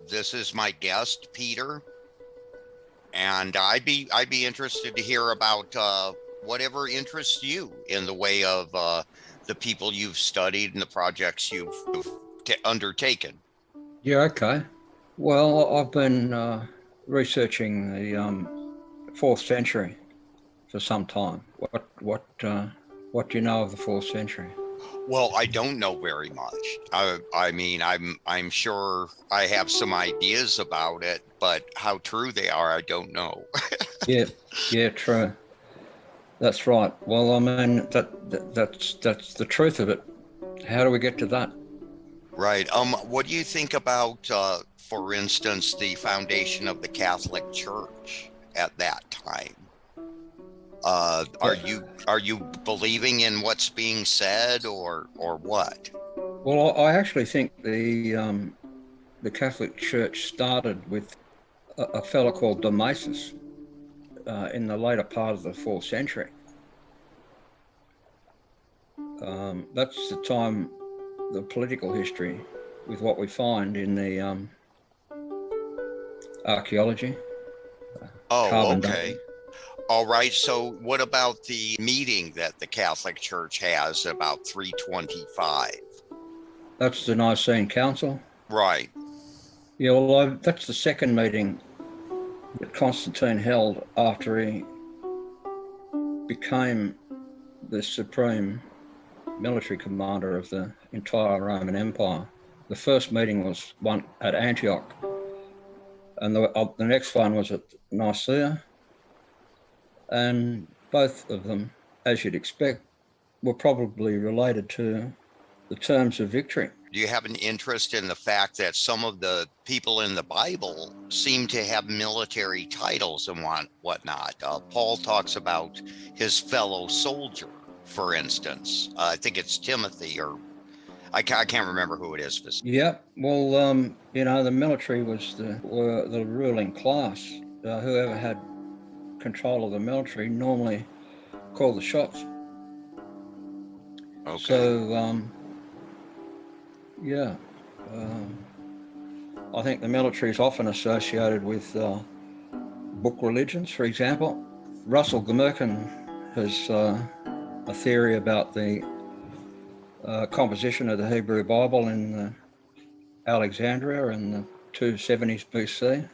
This is my guest, Peter, and I'd be interested to hear about whatever interests you in the way of the people you've studied and the projects you've undertaken. Yeah, okay. Well, I've been researching the fourth century for some time. What do you know of the fourth century? Well, I don't know very much. I mean, I'm sure I have some ideas about it, but how true they are, I don't know. Yeah, yeah, true. That's right. Well, I mean that's the truth of it. How do we get to that? Right. What do you think about, for instance, the foundation of the Catholic Church at that time? Are Well, you believing in what's being said, or what? I actually think the Catholic Church started with a fellow called Damasus in the later part of the fourth century. That's the time, the political history, with what we find in the archaeology, Oh, carbon okay. dating. All right. So what about the meeting that the Catholic Church has about 325? That's the Nicene Council. Right. Yeah, well, that's the second meeting that Constantine held after he became the supreme military commander of the entire Roman Empire. The first meeting was one at Antioch, and the next one was at Nicaea, and both of them, as you'd expect, were probably related to the terms of victory. Do you have an interest in the fact that some of the people in the Bible seem to have military titles and whatnot? Paul talks about his fellow soldier, for instance. I think it's Timothy, or I can't remember who it is specifically. Yeah, well, the military were the ruling class. Whoever had control of the military normally called the shots. Okay. So, yeah, um, I think the military is often associated with book religions, for example. Russell Gmirkin has a theory about the composition of the Hebrew Bible in Alexandria in the 270s BC,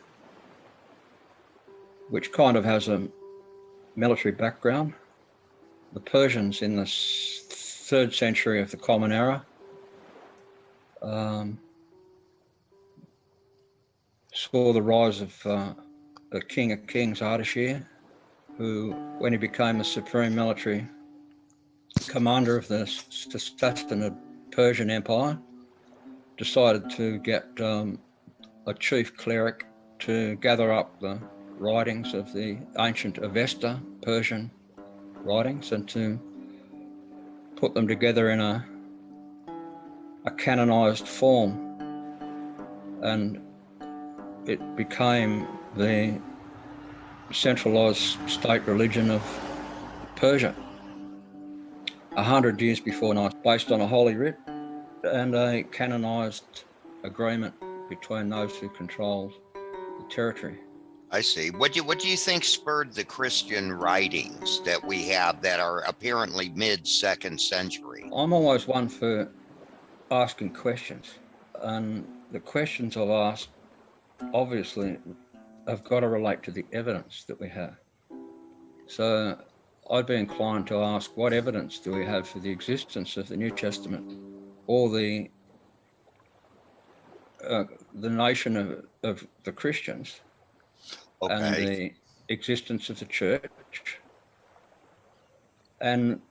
which kind of has a military background. The Persians in the third century of the Common Era um, saw the rise of the King of Kings, Ardashir, who, when he became the supreme military commander of the Sassanid Persian Empire, decided to get a chief cleric to gather up the writings of the ancient Avesta Persian writings and to put them together in a canonized form. And it became the centralized state religion of Persia 100 years before Nicaea, based on a holy writ and a canonized agreement between those who controlled the territory. I see. What do you think spurred the Christian writings that we have that are apparently mid second century? I'm always one for asking questions, and the questions I've asked obviously have got to relate to the evidence that we have. So I'd be inclined to ask, what evidence do we have for the existence of the New Testament or the nation of the Christians and Okay. the existence of the church, and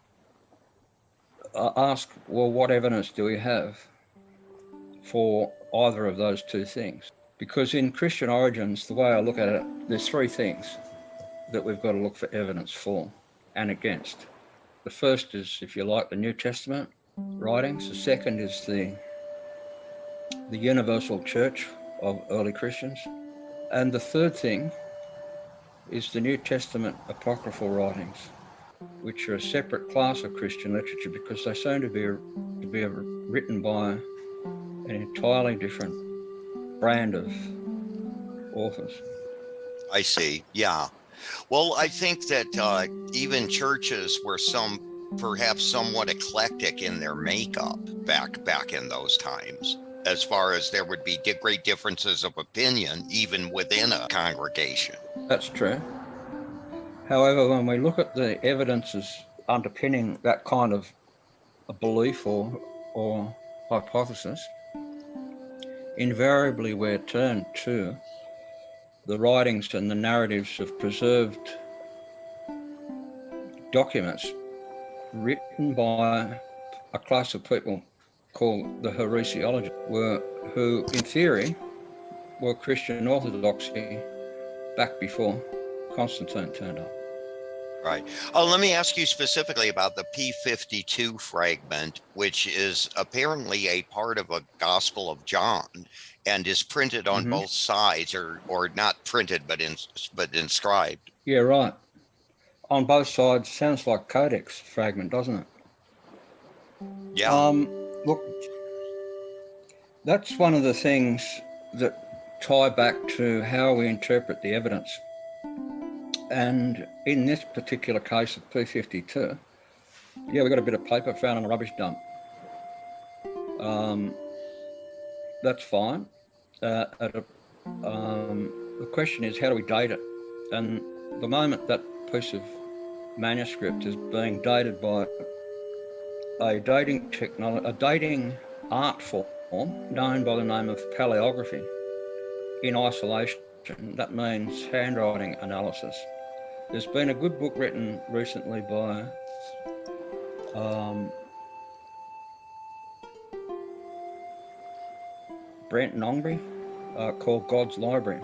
ask, well, what evidence do we have for either of those two things? Because in Christian origins, the way I look at it, there's three things that we've got to look for evidence for and against. The first is, if you like, the New Testament writings. The second is the universal church of early Christians. And the third thing is the New Testament apocryphal writings, which are a separate class of Christian literature because they seem to be written by an entirely different brand of authors. I see. Yeah. Well, I think that even churches were perhaps somewhat eclectic in their makeup back in those times, as far as there would be great differences of opinion even within a congregation. That's true. However, when we look at the evidences underpinning that kind of a belief or hypothesis, invariably we're turned to the writings and the narratives of preserved documents written by a class of people called the heresiologists, who in theory were Christian orthodoxy back before Constantine turned up. Right. Oh, let me ask you specifically about the P52 fragment, which is apparently a part of a Gospel of John and is printed on both sides, or not printed, but inscribed. Yeah, right. On both sides, sounds like codex fragment, doesn't it? Yeah. Look, that's one of the things that tie back to how we interpret the evidence. And in this particular case of P52, yeah, we got a bit of paper found in a rubbish dump. That's fine. The question is, how do we date it? And the moment that piece of manuscript is being dated by a dating art form known by the name of paleography in isolation, that means handwriting analysis. There's been a good book written recently by Brent Nongby called God's Library,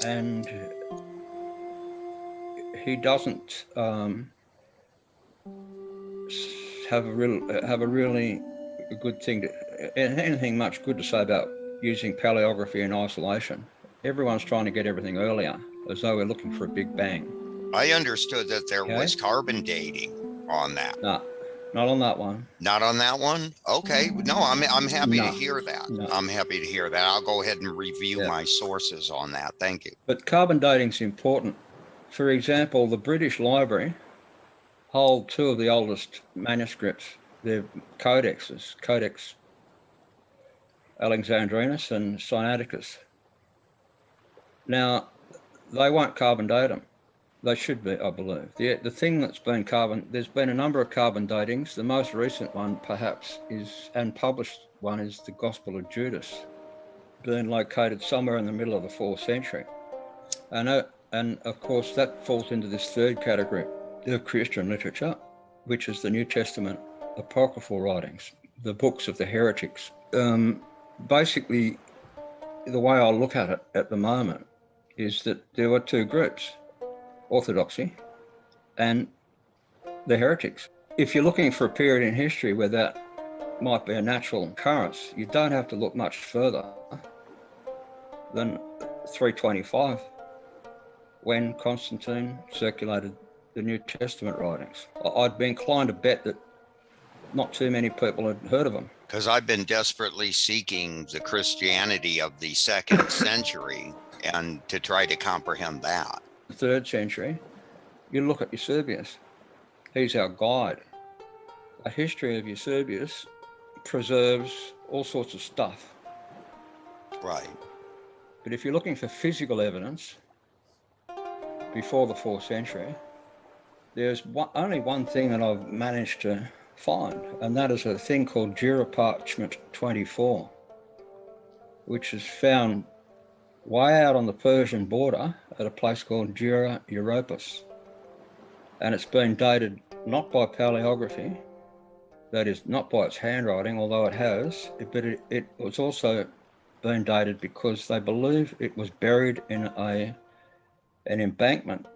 and he doesn't have a really good thing anything much good to say about using paleography in isolation. Everyone's trying to get everything earlier, as though we're looking for a big bang. I understood that there was carbon dating on that. No, not on that one. Not on that one? Okay. No, I'm happy to hear that. No. I'm happy to hear that. I'll go ahead and review my sources on that. Thank you. But carbon dating's important. For example, the British Library hold two of the oldest manuscripts. They're codexes, Codex Alexandrinus and Sinaiticus. Now, they won't carbon date them. They should be, I believe. The thing that's been there's been a number of carbon datings. The most recent one, perhaps, and published one, is the Gospel of Judas, being located somewhere in the middle of the 4th century. And of course, that falls into this third category of Christian literature, which is the New Testament apocryphal writings, the books of the heretics. Basically, the way I look at it at the moment is that there were two groups: Orthodoxy and the heretics. If you're looking for a period in history where that might be a natural occurrence, you don't have to look much further than 325, when Constantine circulated the New Testament writings. I'd be inclined to bet that not too many people had heard of them. Because I've been desperately seeking the Christianity of the 2nd century and to try to comprehend that. The 3rd century, you look at Eusebius. He's our guide. A history of Eusebius preserves all sorts of stuff. Right. But if you're looking for physical evidence before the 4th century, there's only one thing that I've managed to find, and that is a thing called Jura Parchment 24, which is found way out on the Persian border at a place called Jura Europus. And it's been dated not by paleography, that is, not by its handwriting, although it has, but it was also been dated because they believe it was buried in an embankment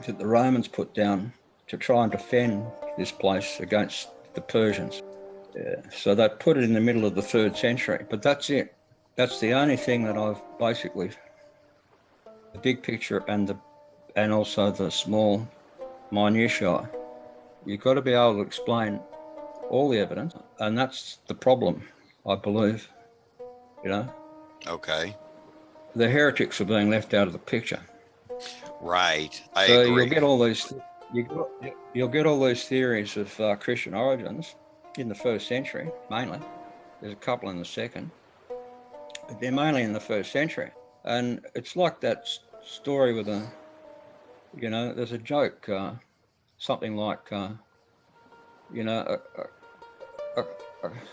that the Romans put down to try and defend this place against the Persians. So they put it in the middle of the 3rd century, but that's it. That's the only thing that I've basically, the big picture and also the small minutiae. You've got to be able to explain all the evidence, and that's the problem, I believe. Okay. The heretics are being left out of the picture. Right. I So agree. you'll get all these theories of Christian origins in the first century, mainly. There's a couple in the second, but they're mainly in the first century. And it's like that story with there's a joke, something like, you know, a,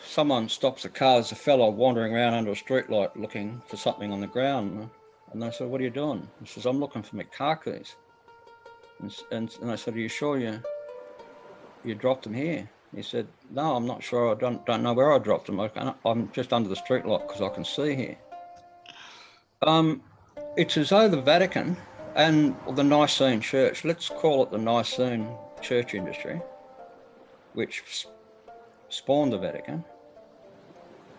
someone stops a car. There's a fellow wandering around under a streetlight looking for something on the ground. And they said, "What are you doing?" He says, "I'm looking for my car keys." And I said, "Are you sure you dropped them here?" He said, "No, I'm not sure. I don't know where I dropped them. I'm just under the street light because I can see here." It's as though the Vatican and the Nicene Church, let's call it the Nicene Church industry, which spawned the Vatican.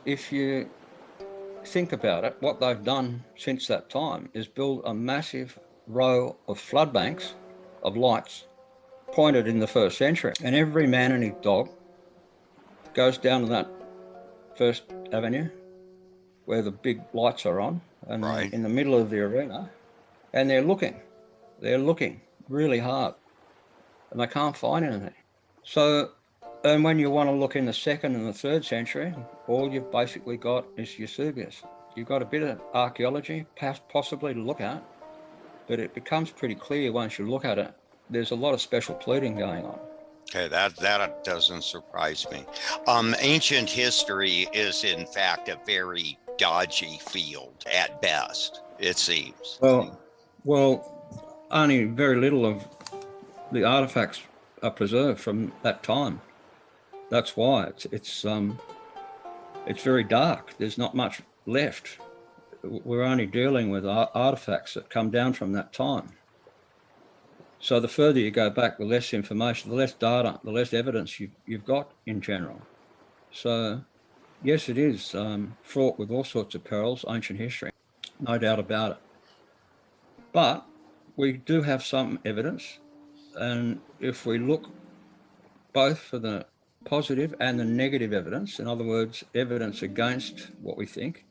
If you think about it, what they've done since that time is build a massive row of flood banks of lights pointed in the first century. And every man and his dog goes down to that First Avenue where the big lights are on, and Right. in the middle of the arena, and they're looking really hard, and they can't find anything. So, and when you want to look in the second and the third century, all you've basically got is Eusebius. You've got a bit of archaeology, possibly to look at, but it becomes pretty clear once you look at it, there's a lot of special pleading going on. Okay, that doesn't surprise me. Ancient history is, in fact, a very dodgy field at best, it seems. Well, only very little of the artifacts are preserved from that time. That's why it's very dark. There's not much left. We're only dealing with artifacts that come down from that time. So the further you go back, the less information, the less data, the less evidence you've got in general. So yes, it is fraught with all sorts of perils, ancient history, no doubt about it. But we do have some evidence, and if we look both for the positive and the negative evidence, in other words, evidence against what we think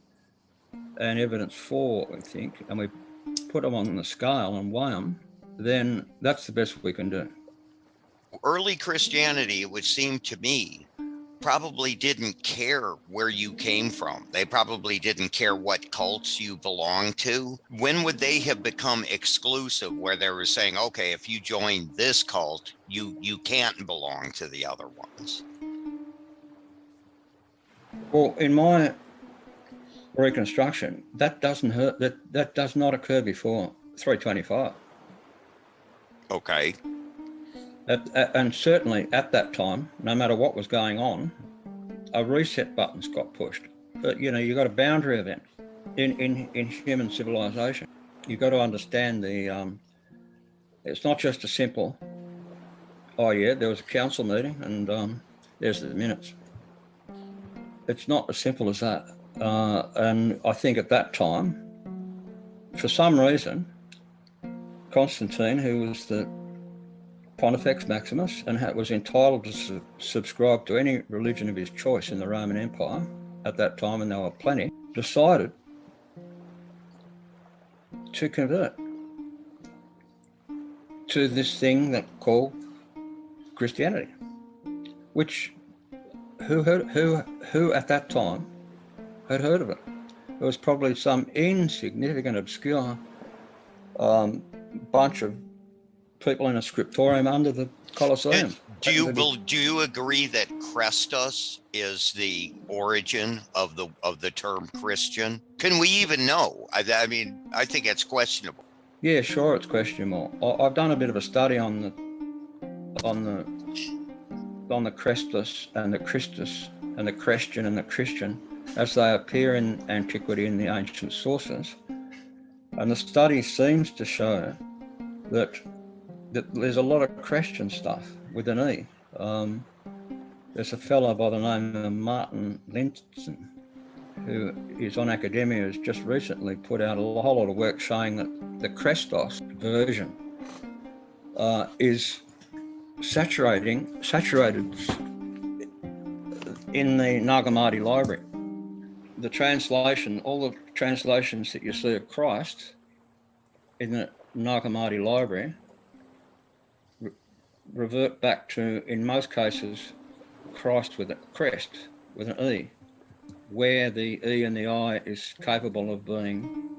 and evidence for what we think, and we put them on the scale and weigh them, then that's the best we can do. Early Christianity, it would seem to me, probably didn't care where you came from. They probably didn't care what cults you belonged to. When would they have become exclusive, where they were saying, okay, if you join this cult, you can't belong to the other ones? Well, in my reconstruction, that does not occur before 325. Okay. And certainly at that time, no matter what was going on, a reset button's got pushed. But you've got a boundary event in human civilization. You've got to understand it's not just a simple, oh yeah, there was a council meeting and there's the minutes. It's not as simple as that. And I think at that time, for some reason, Constantine, who was the Pontifex Maximus and was entitled to subscribe to any religion of his choice in the Roman Empire at that time, and there were plenty, decided to convert to this thing that called Christianity, which who at that time had heard of it? There was probably some insignificant, obscure bunch of people in a scriptorium under the Colosseum. Do you agree that Christus is the origin of the term Christian? Can we even know? I mean, I think it's questionable. Yeah, sure, it's questionable. I've done a bit of a study on the Christus and the Christus and the Christian and the Christian as they appear in antiquity in the ancient sources, and the study seems to show that there's a lot of Christian stuff with an E. There's a fellow by the name of Martin Linton, who is on Academia, who's just recently put out a whole lot of work showing that the Christos version is saturated in the Nag Hammadi library. The translation, all the translations that you see of Christ in the Nag Hammadi library revert back to, in most cases, Christ with a crest, with an E, where the E and the I is capable of being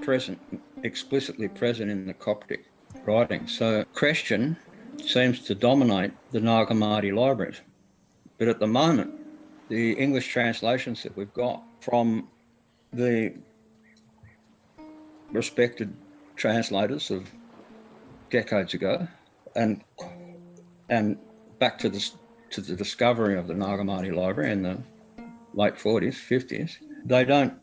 present, explicitly present in the Coptic writing. So Christian seems to dominate the Nag Hammadi libraries. But at the moment, the English translations that we've got from the respected translators of decades ago and back to the discovery of the Nag Hammadi library in the late 40s, 50s, they don't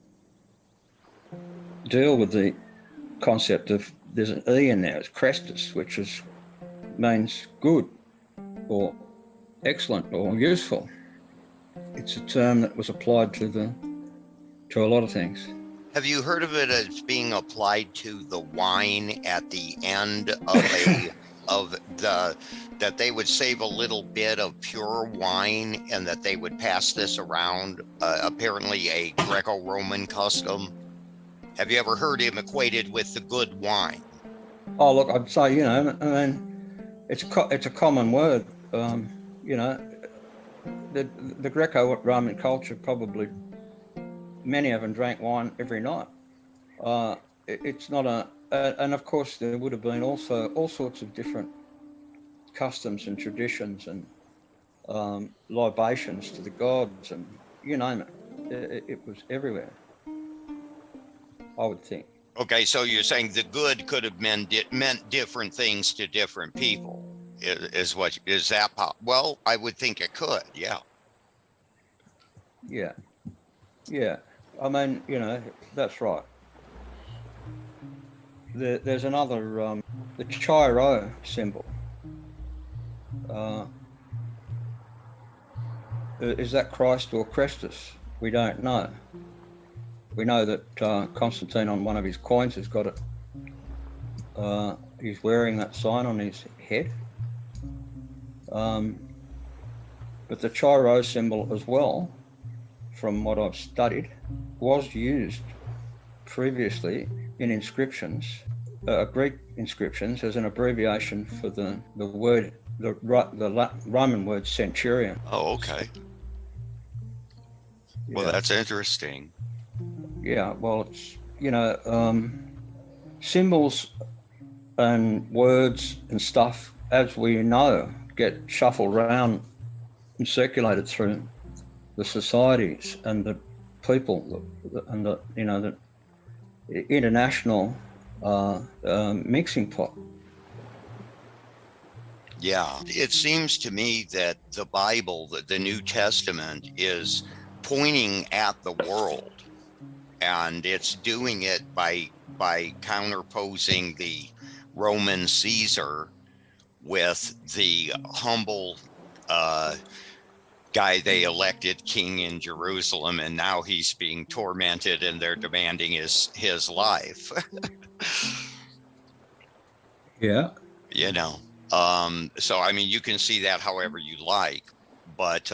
deal with the concept of there's an E in there, it's Crestus, which means good or excellent or useful. It's a term that was applied to a lot of things. Have you heard of it as being applied to the wine at the end of that they would save a little bit of pure wine and that they would pass this around, apparently a Greco-Roman custom? Have you ever heard him equated with the good wine? Oh, look, I'd say, I mean, it's a common word. The Greco-Roman culture, probably many of them drank wine every night. It's not and of course there would have been also all sorts of different customs and traditions and libations to the gods, and you name it. It was everywhere, I would think. Okay, so you're saying the good could have meant different things to different people. Is that well, I would think it could, yeah. Yeah. I mean, that's right. There's another, the Chi-Rho symbol. Is that Christ or Crestus? We don't know. We know that Constantine on one of his coins has got it. He's wearing that sign on his head. But the Chi-Rho symbol as well, from what I've studied, was used previously in inscriptions, Greek inscriptions, as an abbreviation for the word, the Roman word centurion. Oh, okay. Well, Yeah. that's interesting. Yeah, well, it's, symbols and words and stuff, as we know, get shuffled around and circulated through the societies and the people and the international mixing pot. Yeah, it seems to me that the Bible, the New Testament, is pointing at the world, and it's doing it by counterposing the Roman Caesar with the humble guy they elected king in Jerusalem, and now he's being tormented and they're demanding his life. Yeah. So I mean, you can see that however you like, but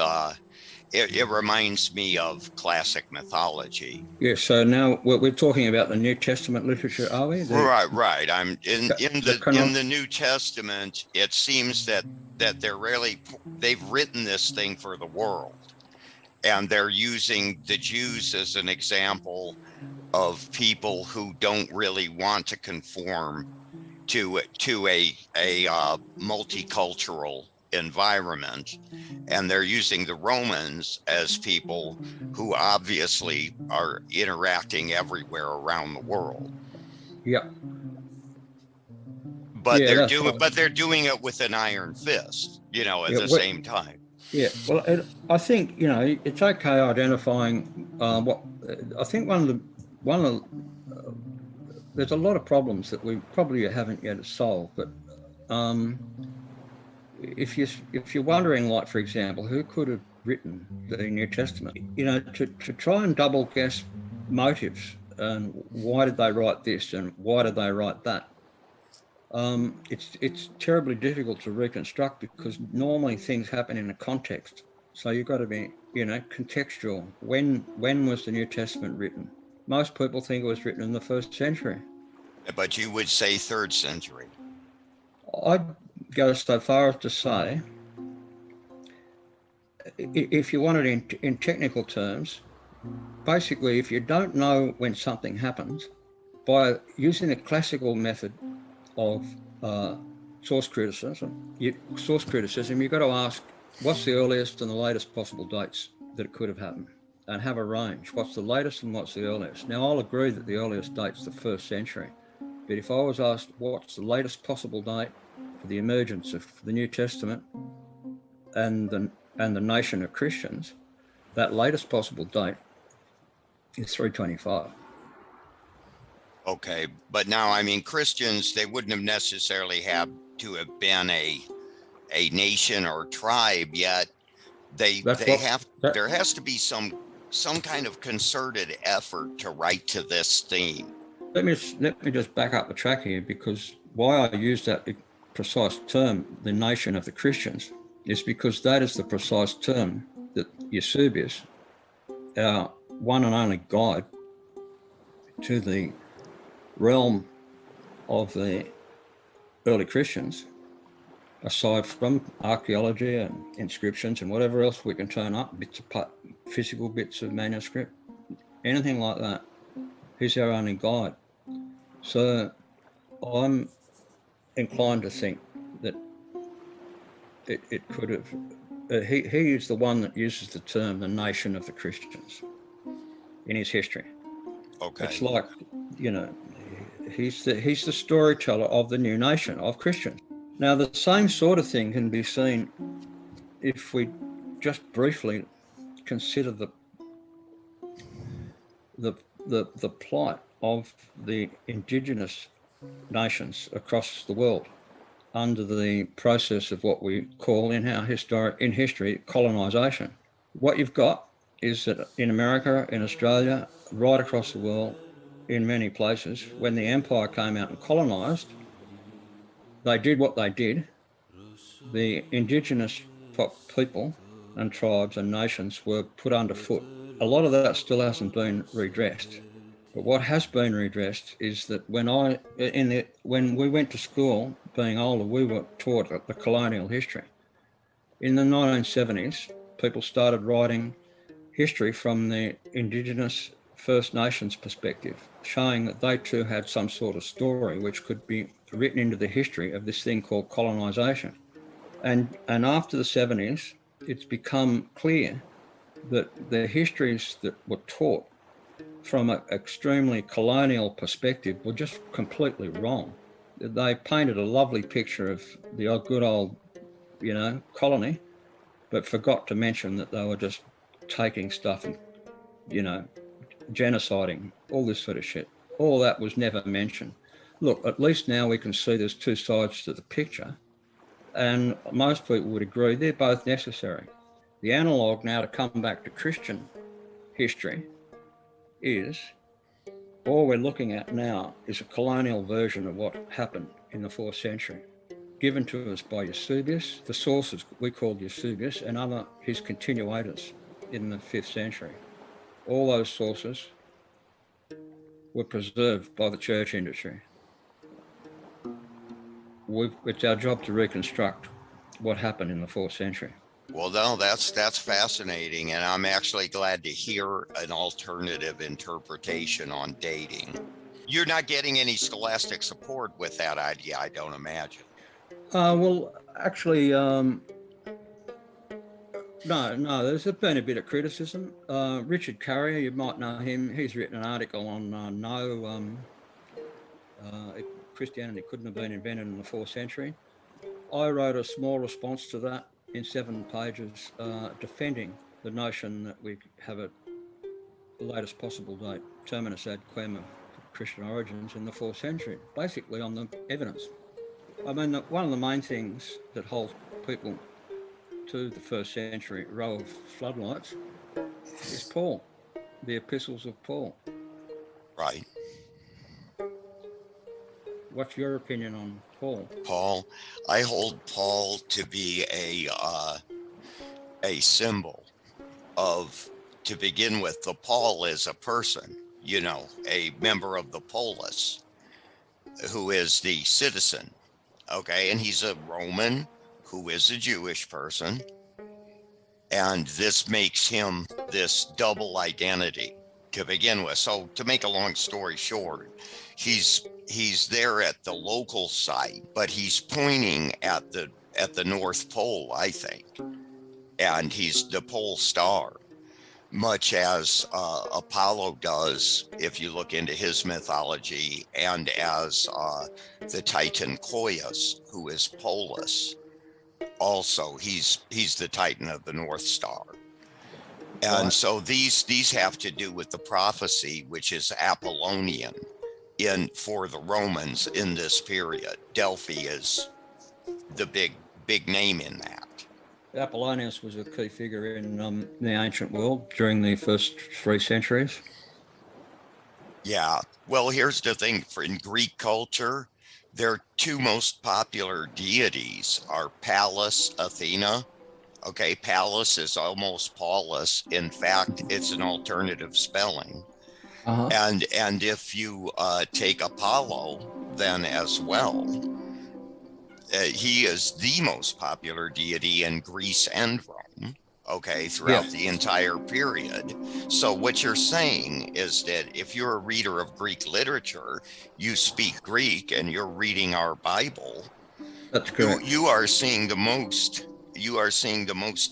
it reminds me of classic mythology. Yeah, so now we're talking about the New Testament literature, are we? Right. I'm in the New Testament. It seems that they've written this thing for the world, and they're using the Jews as an example of people who don't really want to conform to a multicultural environment, and they're using the Romans as people who obviously are interacting everywhere around the world. Yeah. But they're doing it with an iron fist, at the same time. Yeah. Well, I think it's okay identifying what I think there's a lot of problems that we probably haven't yet solved, but if you're wondering, like, for example, who could have written the New Testament, to try and double guess motives and why did they write this and why did they write that, it's terribly difficult to reconstruct, because normally things happen in a context. So you've got to be, contextual. When was the New Testament written? Most people think it was written in the 1st century. But you would say 3rd century. I'd go so far as to say, if you want it in technical terms, basically, if you don't know when something happens, by using the classical method of source criticism, you've got to ask, what's the earliest and the latest possible dates that it could have happened? And have a range. What's the latest and what's the earliest? Now, I'll agree that the earliest date's the 1st century. But if I was asked what's the latest possible date for the emergence of the New Testament and the nation of Christians, that latest possible date is 325. Okay, but now, I mean, Christians, they wouldn't have necessarily had to have been a nation or tribe yet. There has to be some kind of concerted effort to write to this theme. Let me just back up the track here, because why I use that precise term, the nation of the Christians, is because that is the precise term that Eusebius, our one and only guide to the realm of the early Christians, aside from archaeology and inscriptions and whatever else we can turn up, physical bits of manuscript, anything like that, he's our only guide. So I'm inclined to think that it could have, he is the one that uses the term the nation of the Christians in his history. Okay. It's like, he's the storyteller of the new nation of Christians. Now, the same sort of thing can be seen if we just briefly consider the plight of the indigenous nations across the world under the process of what we call in history colonization. What you've got is that in America, in Australia, right across the world, in many places, when the empire came out and colonized, they did what they did. The indigenous people and tribes and nations were put underfoot. A lot of that still hasn't been redressed. But what has been redressed is that when we went to school, being older, we were taught the colonial history. In the 1970s, people started writing history from the Indigenous First Nations perspective, showing that they too had some sort of story which could be written into the history of this thing called colonisation. And after the 70s, it's become clear that the histories that were taught from an extremely colonial perspective were just completely wrong. They painted a lovely picture of the good old, colony, but forgot to mention that they were just taking stuff and, genociding, all this sort of shit. All that was never mentioned. Look, at least now we can see there's two sides to the picture, and most people would agree they're both necessary. The analogue now to come back to Christian history is all we're looking at now is a colonial version of what happened in the 4th century, given to us by Eusebius, the sources we called Eusebius, and his continuators in the 5th century. All those sources were preserved by the church industry. It's our job to reconstruct what happened in the 4th century. Well, no, that's fascinating, and I'm actually glad to hear an alternative interpretation on dating. You're not getting any scholastic support with that idea, I don't imagine. Well, actually, no, there's been a bit of criticism. Richard Currier, you might know him, he's written an article on Christianity couldn't have been invented in the 4th century. I wrote a small response to that in 7 pages, defending the notion that we have the latest possible date, terminus ad quem, of Christian origins in the 4th century, basically on the evidence. I mean, one of the main things that holds people to the 1st century row of floodlights is Paul, the epistles of Paul. Right. What's your opinion on Paul? Paul, I hold Paul to be a symbol of, to begin with, the Paul is a person. you know, a member of the polis who is the citizen. Okay. And he's a Roman who is a Jewish person. And this makes him this double identity to begin with. So to make a long story short, he's there at the local site, but he's pointing at the North Pole, I think. And he's the pole star, much as Apollo does, if you look into his mythology, and as the Titan Koios, who is Polus. Also, he's the Titan of the North Star. And Right. so these have to do with the prophecy, which is Apollonian for the Romans in this period. Delphi is the big name in that. Apollonius was a key figure in the ancient world during the first 3 centuries. Yeah. Well, here's the thing: in Greek culture, their 2 most popular deities are Pallas, Athena. Okay, Pallas is almost Paulus. In fact, it's an alternative spelling. Uh-huh. And if you take Apollo, then as well, he is the most popular deity in Greece and Rome. Okay, throughout Yeah. the entire period. So what you're saying is that if you're a reader of Greek literature, you speak Greek and you're reading our Bible, That's correct. you are seeing the most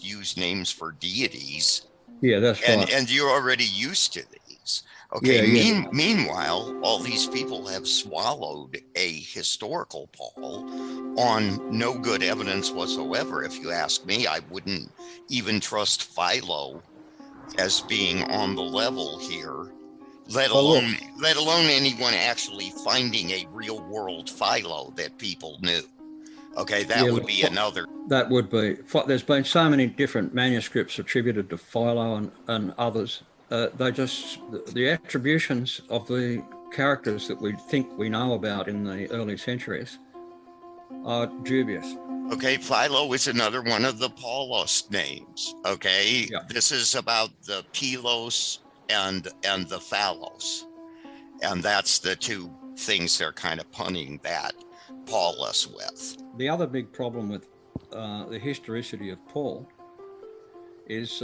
used names for deities, Yeah, that's right. and you're already used to these. Okay, Yeah. meanwhile, all these people have swallowed a historical Paul on no good evidence whatsoever. If you ask me, I wouldn't even trust Philo as being on the level here, let Well, look, alone anyone actually finding a real world Philo that people knew. Okay, that yeah, would look, be another. that would be. There's been so many different manuscripts attributed to Philo and others. The attributions of the characters that we think we know about in the early centuries are dubious. Okay, Philo is another one of the Paulos names. Okay, Yeah. this is about the Pelos and the Phallos, and that's the 2 things they're kind of punning that Paulus with. The other big problem with the historicity of Paul is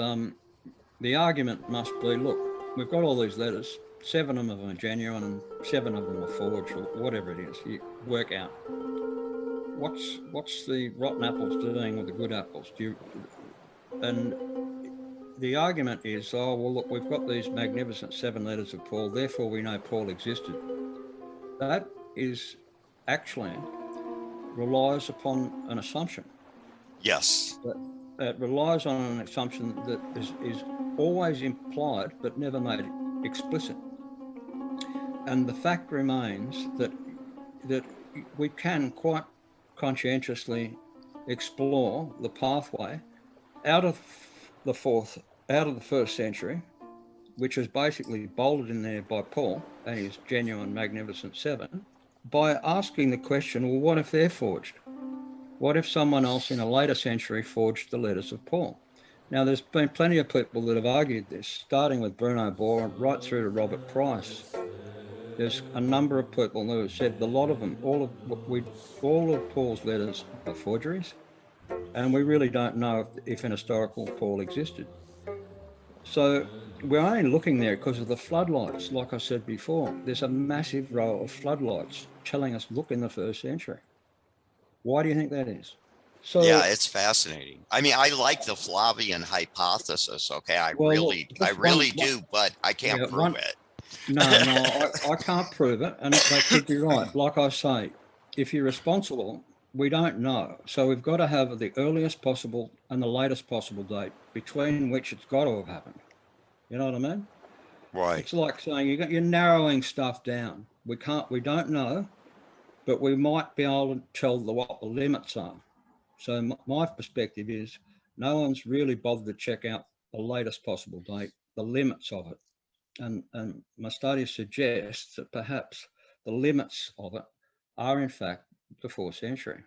the argument must be, look, we've got all these letters, 7 of them are genuine and 7 of them are forged, or whatever it is. You work out what's the rotten apples doing with the good apples. And the argument is, oh well, look, we've got these magnificent 7 letters of Paul, therefore we know Paul existed. That is actually relies upon an assumption. Yes. It relies on an assumption that is always implied but never made explicit. And the fact remains that we can quite conscientiously explore the pathway out of the 1st century, which is basically bolded in there by Paul and his genuine magnificent 7, by asking the question, well, what if they're forged? What if someone else in a later century forged the letters of Paul? Now, there's been plenty of people that have argued this, starting with Bruno Bohr right through to Robert Price. There's a number of people who have said a lot of them, all of Paul's letters are forgeries, and we really don't know if an historical Paul existed. So we're only looking there because of the floodlights. Like I said before, there's a massive row of floodlights telling us, look, in the 1st century. Why do you think that is? Yeah, So, it's fascinating. I mean, I like the Flavian hypothesis. Okay, I well, look, just really do, but I can't yeah, prove it. no, I can't prove it, and they could be right. Like I say, if you're responsible, we don't know. So we've got to have the earliest possible and the latest possible date between which it's got to have happened. You know what I mean? Right. It's like saying you're narrowing stuff down. We don't know, but we might be able to tell what the limits are. So my perspective is no one's really bothered to check out the latest possible date, the limits of it. And my study suggests that perhaps the limits of it are in fact the 4th century.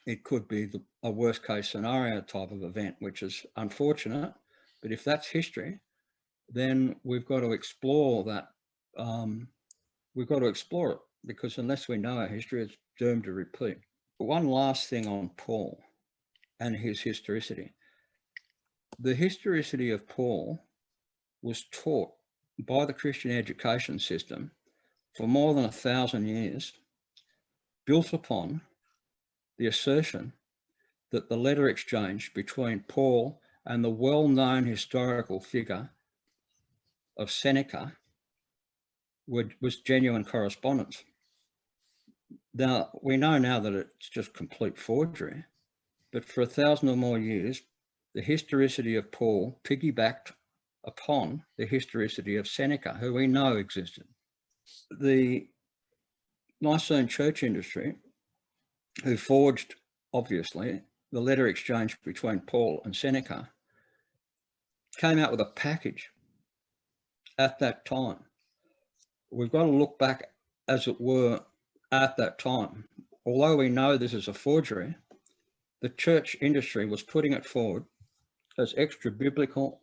It could be a worst case scenario type of event, which is unfortunate. But if that's history, then we've got to explore that we've got to explore it, because unless we know our history, it's doomed to repeat. But one last thing on Paul and his historicity. The historicity of Paul was taught by the Christian education system for more than 1,000 years, built upon the assertion that the letter exchange between Paul and the well-known historical figure of Seneca was genuine correspondence. Now, we know now that it's just complete forgery, but for 1,000 or more years, the historicity of Paul piggybacked upon the historicity of Seneca, who we know existed. The Nicene church industry, who forged, obviously, the letter exchange between Paul and Seneca, came out with a package at that time. We've got to look back, as it were, at that time. Although we know this is a forgery, the church industry was putting it forward as extra biblical,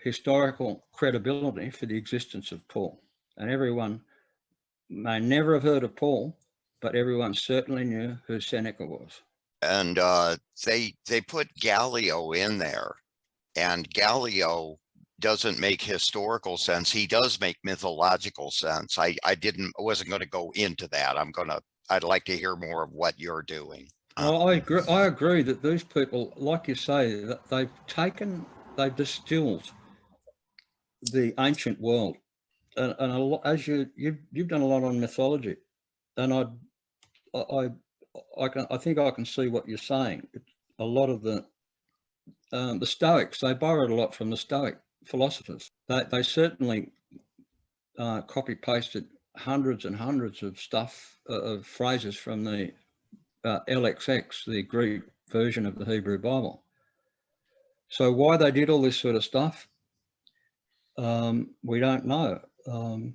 historical credibility for the existence of Paul. And everyone may never have heard of Paul, but everyone certainly knew who Seneca was. And they put Gallio in there, and Gallio doesn't make historical sense. He does make mythological sense. I wasn't going to go into that. I'd like to hear more of what you're doing. Well, I agree that these people, like you say, that they've distilled the ancient world, and a lot, as you've done a lot on mythology, and I think I can see what you're saying. A lot of the Stoics, they borrowed a lot from the Stoic philosophers. They certainly copy pasted hundreds and hundreds of of phrases from the LXX, the Greek version of the Hebrew Bible. So why they did all this sort of stuff, we don't know. Well,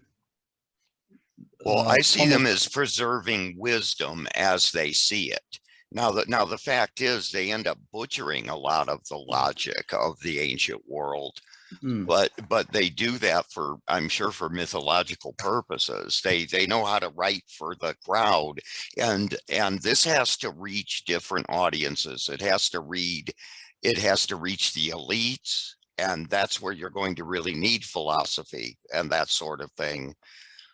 I see them as preserving wisdom as they see it. Now the fact is, they end up butchering a lot of the logic of the ancient world. But they do that for, I'm sure, for mythological purposes. They know how to write for the crowd, and this has to reach different audiences. It has to reach the elites, and that's where you're going to really need philosophy and that sort of thing.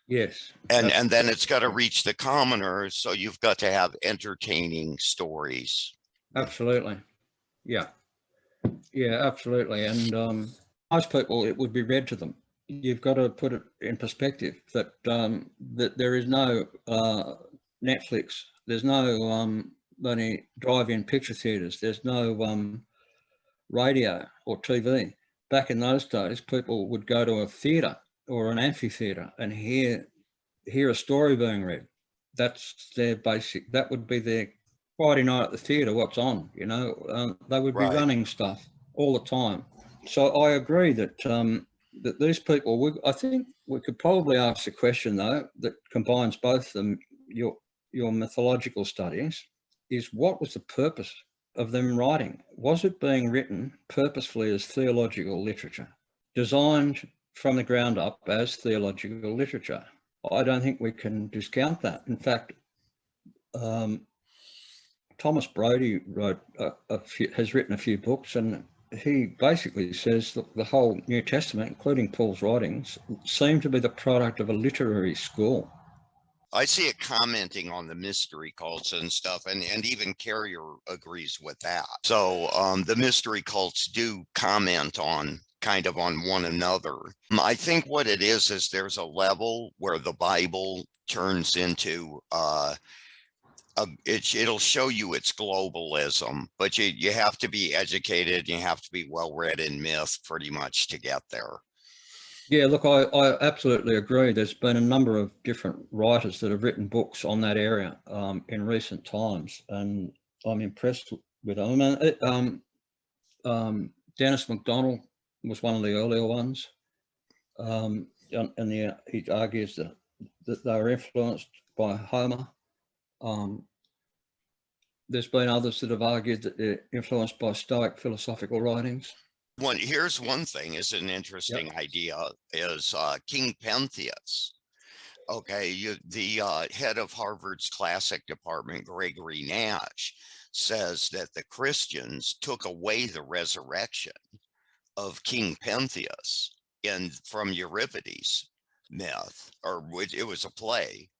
Yes. And then it's got to reach the commoners, so you've got to have entertaining stories. Absolutely. Yeah, absolutely. And most people, it would be read to them. You've got to put it in perspective that that there is no Netflix, there's no any drive-in picture theatres, there's no radio or TV. Back in those days, people would go to a theatre or an amphitheatre and hear a story being read. That's their basic. That would be their Friday night at the theatre. What's on? They would be running stuff all the time. So I agree that that these people. I think we could probably ask the question though that combines both your mythological studies, is what was the purpose of them writing? Was it being written purposefully as theological literature, designed from the ground up as theological literature? I don't think we can discount that. In fact, Thomas Brodie has written a few books, and he basically says that the whole New Testament, including Paul's writings, seem to be the product of a literary school. I see it commenting on the mystery cults and stuff, and even Carrier agrees with that. So the mystery cults do comment on kind of on one another. I think what it is there's a level where the Bible turns into it'll show you its globalism, but you have to be educated, you have to be well read in myth pretty much to get there. Yeah, look, I absolutely agree. There's been a number of different writers that have written books on that area in recent times, and I'm impressed with them. Dennis MacDonald was one of the earlier ones, and he argues that they were influenced by Homer. There's been others that have argued that they're influenced by Stoic philosophical writings. Here's one thing is an Yep. interesting idea is King Pentheus. Okay, the head of Harvard's classic department, Gregory Nash, says that the Christians took away the resurrection of King Pentheus from Euripides myth, or it was a play,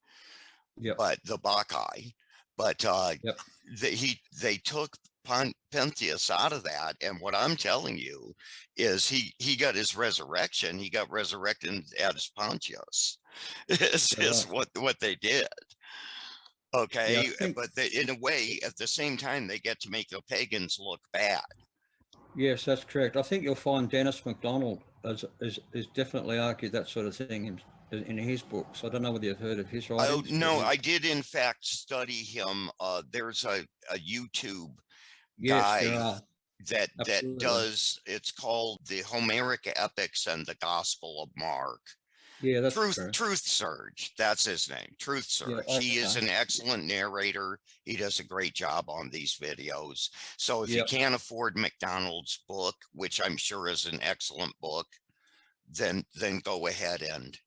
Yep. but the Bacchae, but Yep. they took Pentheus out of that, and what I'm telling you is he got his resurrection. He got resurrected as Pontius. Is Right. what they did. Yeah, I Okay, think, but in a way, at the same time, they get to make the pagans look bad. yes, that's correct. I think you'll find Dennis MacDonald is definitely argued that sort of thing in his books. I don't know whether you've heard of his Oh writings, but no, I did in fact study him. There's a YouTube yes, there guy are. that Absolutely. does. It's called the Homeric Epics and the Gospel of Mark. Yeah, that's Truth true. Truth Surge, that's his name. Truth Yeah, Surge. He is okay. an excellent narrator. He does a great job on these videos. So if you Yep. can't afford McDonald's book, which I'm sure is an excellent book, then go ahead and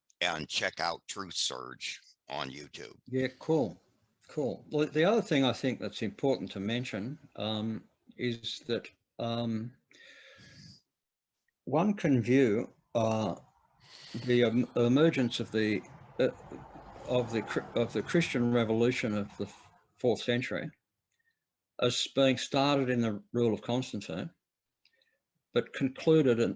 check out Truth Surge on YouTube. Yeah, cool. Cool. Well, the other thing I think that's important to mention is that one can view the emergence of uh, the Christian Revolution of the 4th century as being started in the rule of Constantine, but concluded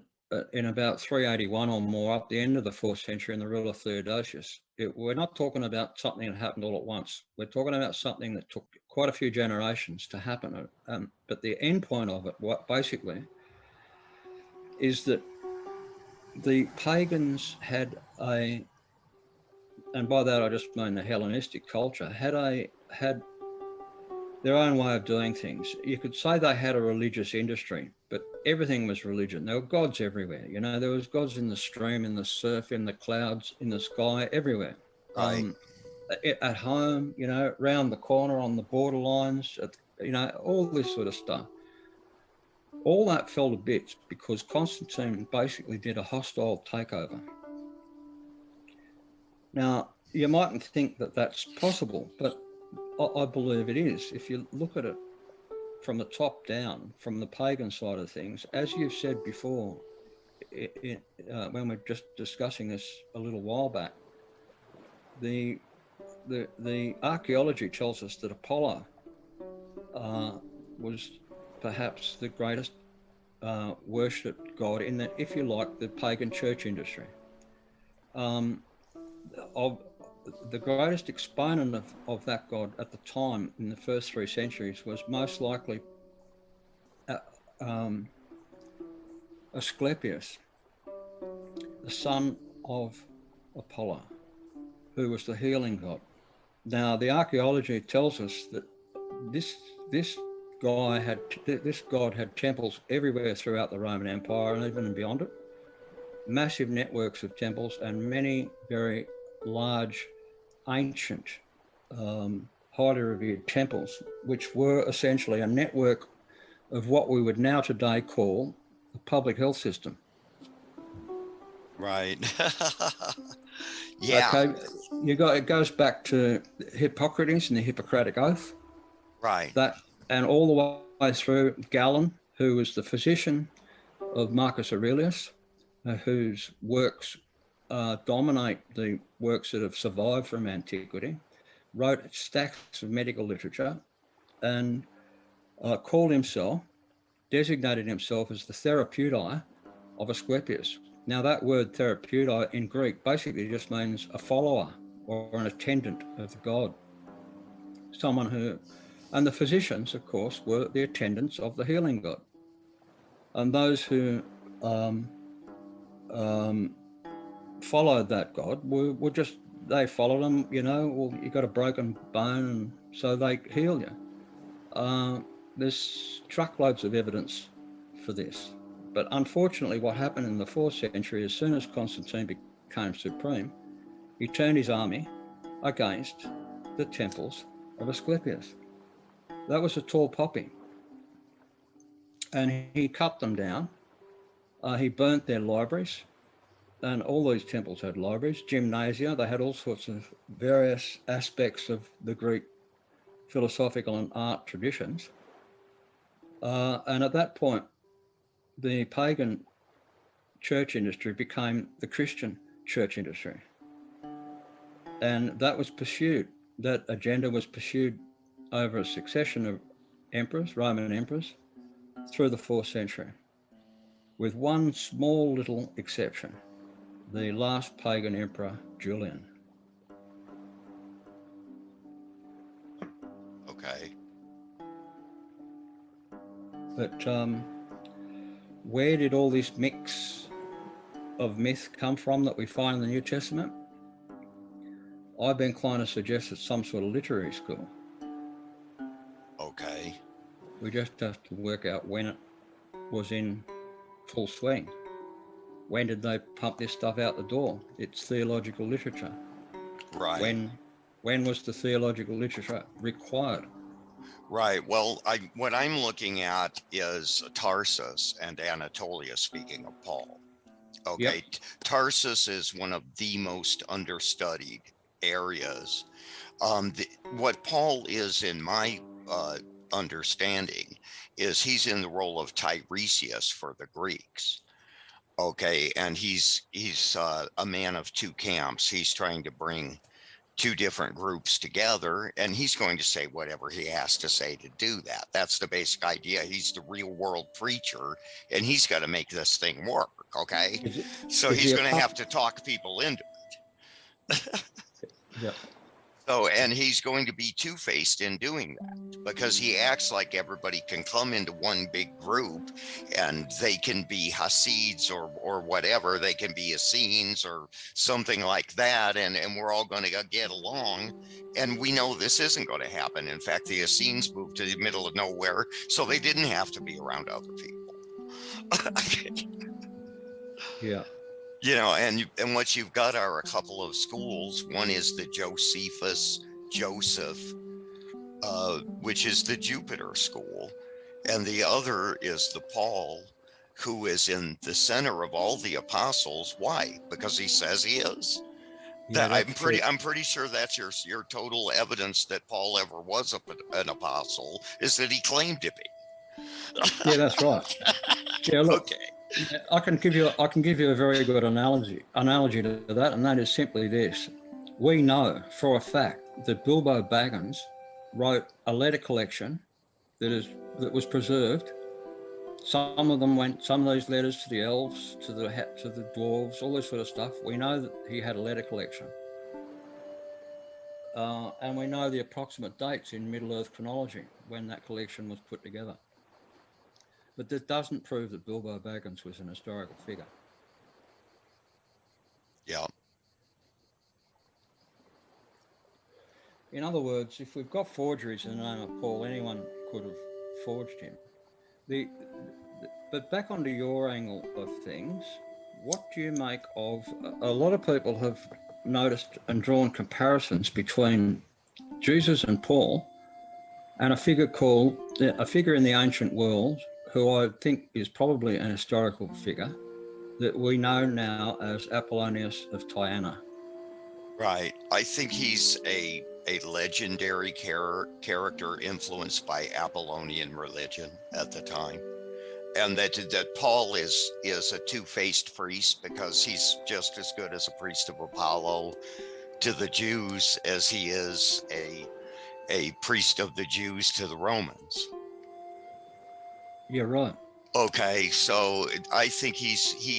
in about 381 or more, up the end of the 4th century in the rule of Theodosius. We're not talking about something that happened all at once. We're talking about something that took quite a few generations to happen. But the end point of it, what basically, is that the pagans had and by that I just mean the Hellenistic culture, had their own way of doing things. You could say they had a religious industry, but everything was religion. There were gods everywhere. You know, there was gods in the stream, in the surf, in the clouds, in the sky, everywhere. Right. At home, you know, round the corner on the borderlines, you know, all this sort of stuff. All that fell to bits because Constantine basically did a hostile takeover. Now, you mightn't think that that's possible, but I believe it is. If you look at it from the top down, from the pagan side of things, as you've said before, when we're just discussing this a little while back, the archaeology tells us that Apollo was perhaps the greatest worshipped god in that, if you like, the pagan church industry. Of the greatest exponent of that god at the time in the first 3 centuries was most likely Asclepius, the son of Apollo, who was the healing god. Now, the archaeology tells us that this god had temples everywhere throughout the Roman Empire and even beyond it. Massive networks of temples and many very large, ancient, highly revered temples, which were essentially a network of what we would now today call the public health system. Right. Yeah. Okay, it goes back to Hippocrates and the Hippocratic Oath. Right. That, and all the way through Galen, who was the physician of Marcus Aurelius, whose works dominate the works that have survived from antiquity, wrote stacks of medical literature, and designated himself as the therapeutoi of Asclepius. Now, that word therapeutoi in Greek basically just means a follower or an attendant of the god. Someone who, and the physicians, of course, were the attendants of the healing god. And those who followed that god were just, they followed him, you know, well, you got a broken bone, and so they heal you. There's truckloads of evidence for this. But unfortunately, what happened in the 4th century, as soon as Constantine became supreme, he turned his army against the temples of Asclepius. That was a tall poppy. And he cut them down He burnt their libraries, and all these temples had libraries, gymnasia. They had all sorts of various aspects of the Greek philosophical and art traditions. And at that point, the pagan church industry became the Christian church industry. And that was pursued, that agenda was pursued over a succession of emperors, Roman emperors, through the 4th century, with one small little exception, the last pagan emperor, Julian. Okay. But where did all this mix of myth come from that we find in the New Testament? I've been inclined to suggest it's some sort of literary school. Okay. We just have to work out when it was in full swing. When did they pump this stuff out the door? It's theological literature. Right. When was the theological literature required? Right. Well, what I'm looking at is Tarsus and Anatolia, speaking of Paul. Okay. Yep. Tarsus is one of the most understudied areas. What Paul is, in my understanding, is he's in the role of Tiresias for the Greeks. Okay. And he's a man of two camps. He's trying to bring two different groups together, and he's going to say whatever he has to say to do that. That's the basic idea. He's the real world preacher, and he's got to make this thing work. Okay. So he's going to have to talk people into it. Yep. So, and he's going to be two-faced in doing that, because he acts like everybody can come into one big group and they can be Hasids or whatever. They can be Essenes or something like that. And we're all going to get along. And we know this isn't going to happen. In fact, the Essenes moved to the middle of nowhere, so they didn't have to be around other people. Yeah. You know, and what you've got are a couple of schools. One is the Josephus Joseph, which is the Jupiter school. And the other is the Paul, who is in the center of all the apostles. Why? Because he says he is. Yeah, I'm pretty sure that's your total evidence that Paul ever was an apostle, is that he claimed to be. Yeah, that's right. Yeah, look. Okay. I can give you a very good analogy to that, and that is simply this. We know for a fact that Bilbo Baggins wrote a letter collection that was preserved. Some of those letters to the elves, to the dwarves, all this sort of stuff. We know that he had a letter collection. And we know the approximate dates in Middle-earth chronology when that collection was put together. But that doesn't prove that Bilbo Baggins was an historical figure. Yeah. In other words, if we've got forgeries in the name of Paul, anyone could have forged him. But back onto your angle of things, what do you make of... A lot of people have noticed and drawn comparisons between Jesus and Paul and a figure in the ancient world who I think is probably an historical figure that we know now as Apollonius of Tyana. Right. I think he's a legendary character influenced by Apollonian religion at the time. And that Paul is a two-faced priest, because he's just as good as a priest of Apollo to the Jews as he is a priest of the Jews to the Romans. You're right. Okay, so I think he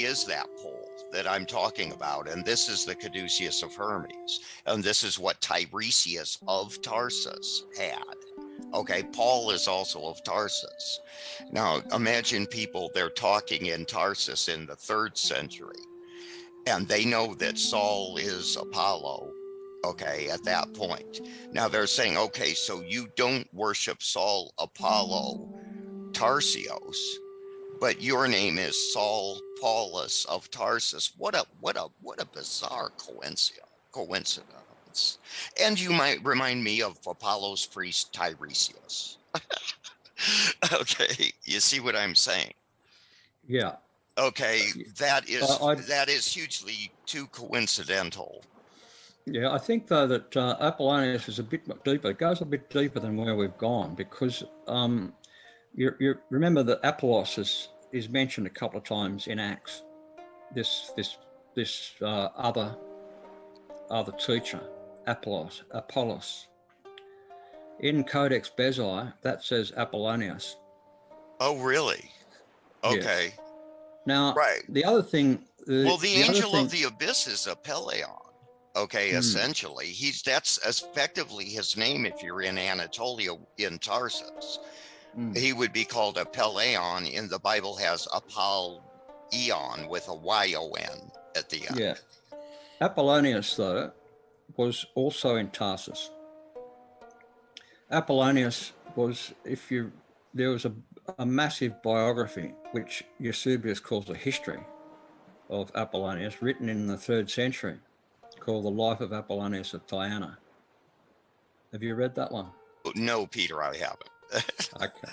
is that Paul that I'm talking about, and this is the Caduceus of Hermes, and this is what Tiresias of Tarsus had. Okay, Paul is also of Tarsus. Now, imagine people, they're talking in Tarsus in the 3rd century, and they know that Saul is Apollo, okay, at that point. Now they're saying, okay, so you don't worship Saul Apollo Tarsios, but your name is Saul Paulus of Tarsus. What a bizarre coincidence. And you might remind me of Apollo's priest Tiresias. Okay, you see what I'm saying? Yeah. Okay, I that is hugely too coincidental. Yeah, I think though that Apollonius is a bit deeper. It goes a bit deeper than where we've gone because you remember that Apollos is mentioned a couple of times in Acts. This other teacher, Apollos. In Codex Bezae, that says Apollonius. Oh, really? Yes. Okay. Now Right. the other thing, Well, the the other angel of thing. the abyss is a Peleon. Okay, Hmm, essentially, that's effectively his name. If you're in Anatolia in Tarsus, hmm, he would be called a Peleon. In the Bible, has Apollyon with a Y-O-N at the yeah, end. Apollonius though was also in Tarsus. Apollonius was, if you, there was a massive biography which Eusebius calls a history of Apollonius, written in the 3rd century, called The Life of Apollonius of Tyana. Have you read that one? No, Peter, I haven't. Okay.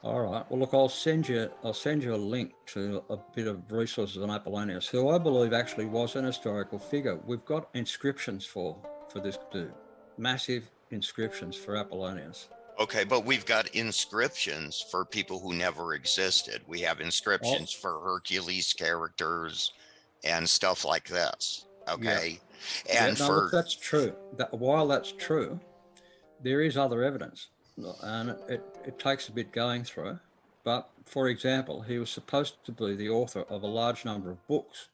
All right. Well, look, I'll send you a link to a bit of resources on Apollonius, who I believe actually was an historical figure. We've got inscriptions for this dude, massive inscriptions for Apollonius. Okay, but we've got inscriptions for people who never existed. We have Oh, inscriptions for Hercules characters and stuff like this. yeah. Okay. Yeah, And no, look, for, that's true. While that's true, there is other evidence, and it takes a bit going through. But for example, he was supposed to be the author of a large number of books,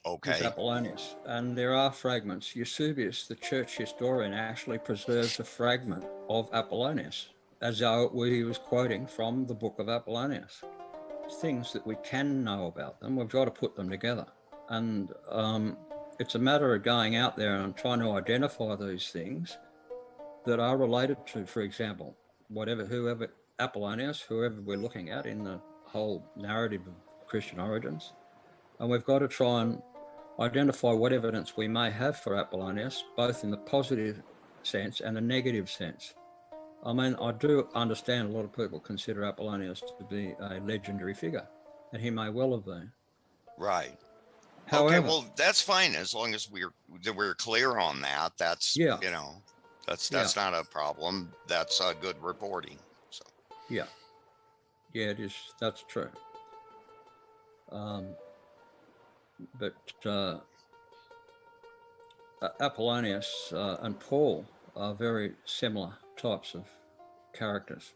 this okay, Apollonius, and there are fragments. Eusebius, the church historian, actually preserves a fragment of Apollonius as though he was quoting from the book of Apollonius. Things that we can know about them, we've got to put them together. And it's a matter of going out there and trying to identify these things that are related to, for example, whoever, Apollonius, whoever we're looking at in the whole narrative of Christian origins. And we've got to try and identify what evidence we may have for Apollonius, both in the positive sense and the negative sense. I mean, I do understand a lot of people consider Apollonius to be a legendary figure, and he may well have been. right. Okay, However, well, that's fine as long as we're clear on that. That's, yeah, yeah, that's not a problem. That's good reporting. So, yeah, yeah, it is. That's true. Um, but Apollonius and Paul are very similar types of characters.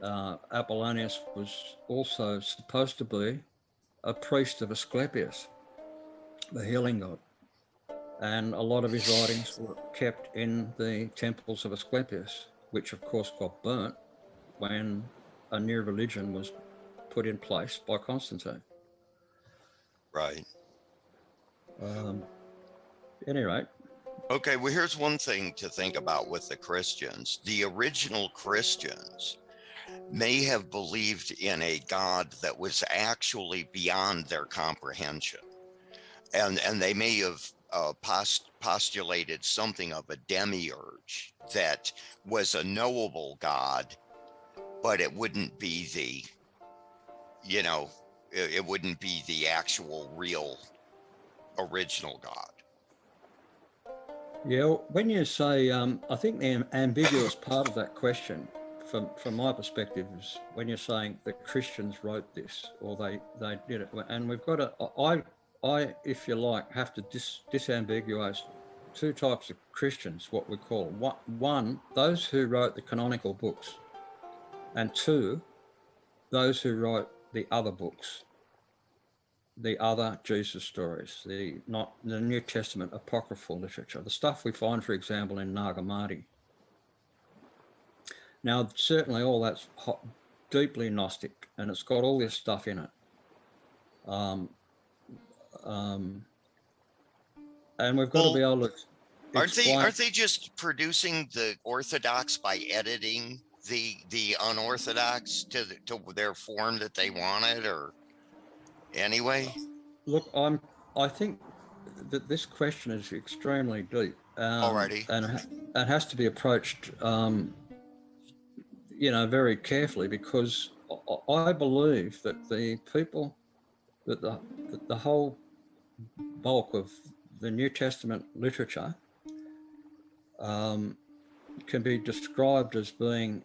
Apollonius was also supposed to be a priest of Asclepius, the healing god, and a lot of his writings were kept in the temples of Asclepius, which of course got burnt when a new religion was put in place by Constantine. right. Um, at any rate, Okay, well, here's one thing to think about with the Christians. The original Christians may have believed in a God that was actually beyond their comprehension. And they may have postulated something of a demiurge that was a knowable God, but it wouldn't be you know, it wouldn't be the actual real original God. yeah, when you say, I think the ambiguous part of that question, from my perspective, is when you're saying the Christians wrote this or they did it, and we've got to, if you like, have to disambiguate two types of Christians, what we call one, those who wrote the canonical books, and two, those who wrote the other books, the other Jesus stories, not the New Testament apocryphal literature, the stuff we find, for example, in Nag Hammadi. Now, certainly all that's deeply Gnostic, and it's got all this stuff in it. Um, um, and we've got to be Well, able to explain. aren't they just producing the orthodox by editing the unorthodox to their form that they wanted, or anyway? Look, I think that this question is extremely deep, Alrighty. and has to be approached, very carefully because I believe that the people, that the whole bulk of the New Testament literature can be described as being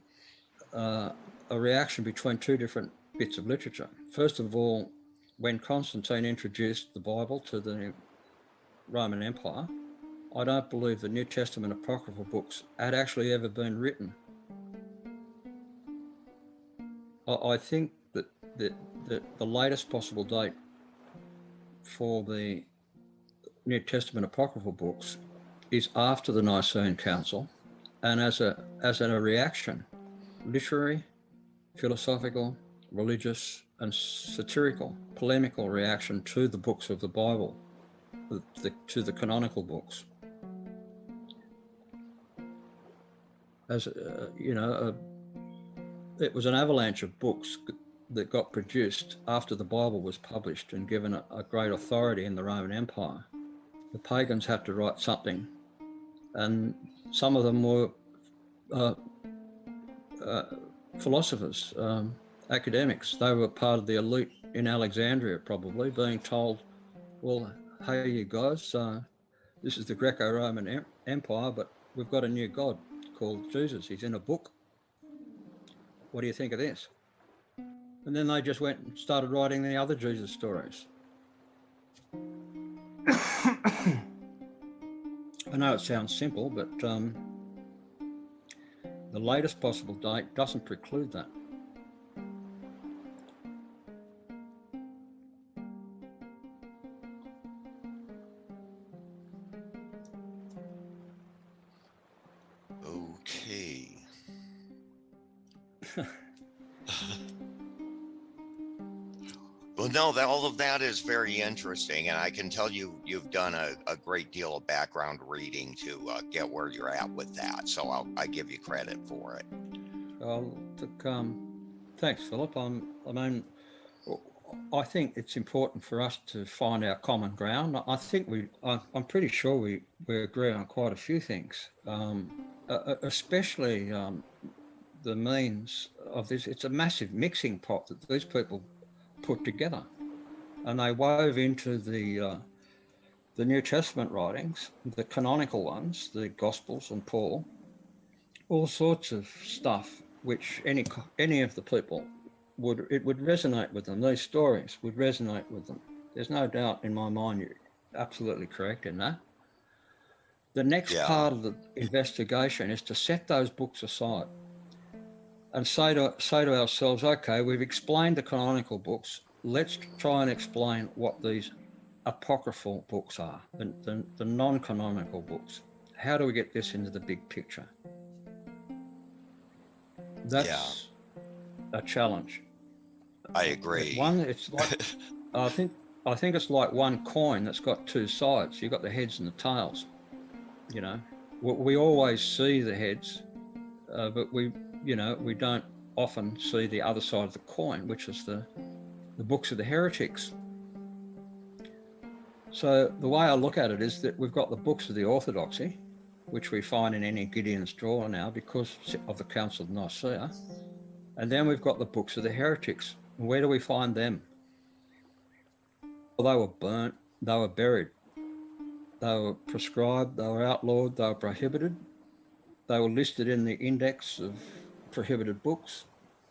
a reaction between two different bits of literature. First of all, when Constantine introduced the Bible to the Roman Empire, I don't believe the New Testament apocryphal books had actually ever been written. I think that the latest possible date for the New Testament apocryphal books is after the Nicene Council, and as a reaction, literary, philosophical, religious, and satirical, polemical reaction to the books of the Bible, to the canonical books. As it was an avalanche of books that got produced after the Bible was published and given a great authority in the Roman Empire. The pagans had to write something, and some of them were philosophers, academics. They were part of the elite in Alexandria, probably, being told, well, hey, you guys, this is the Greco-Roman Empire, but we've got a new God called Jesus. He's in a book. What do you think of this? And then they just went and started writing the other Jesus stories. I know it sounds simple, but the latest possible date doesn't preclude that. Okay. Well, no, all of that is very interesting, and I can tell you've done a great deal of background reading to get where you're at with that. So I give you credit for it. Thanks, Philip. I think it's important for us to find our common ground. I think I'm pretty sure we agree on quite a few things, especially the means of this. It's a massive mixing pot that these people put together, and they wove into the New Testament writings, the canonical ones, the Gospels and Paul, all sorts of stuff which any of the people would resonate with them. These stories would resonate with them. There's no doubt in my mind you're absolutely correct in that. The next part of the investigation is to set those books aside and say to ourselves, okay, we've explained the canonical books. Let's try and explain what these apocryphal books are, the non-canonical books. How do we get this into the big picture? That's a challenge. I agree. It's like I think it's like one coin that's got two sides. You've got the heads and the tails. You know, we always see the heads, but we don't often see the other side of the coin, which is the books of the heretics. So the way I look at it is that we've got the books of the orthodoxy, which we find in any Gideon's drawer now because of the Council of Nicaea. And then we've got the books of the heretics. Where do we find them? Well, they were burnt, they were buried, they were proscribed, they were outlawed, they were prohibited. They were listed in the index of prohibited books.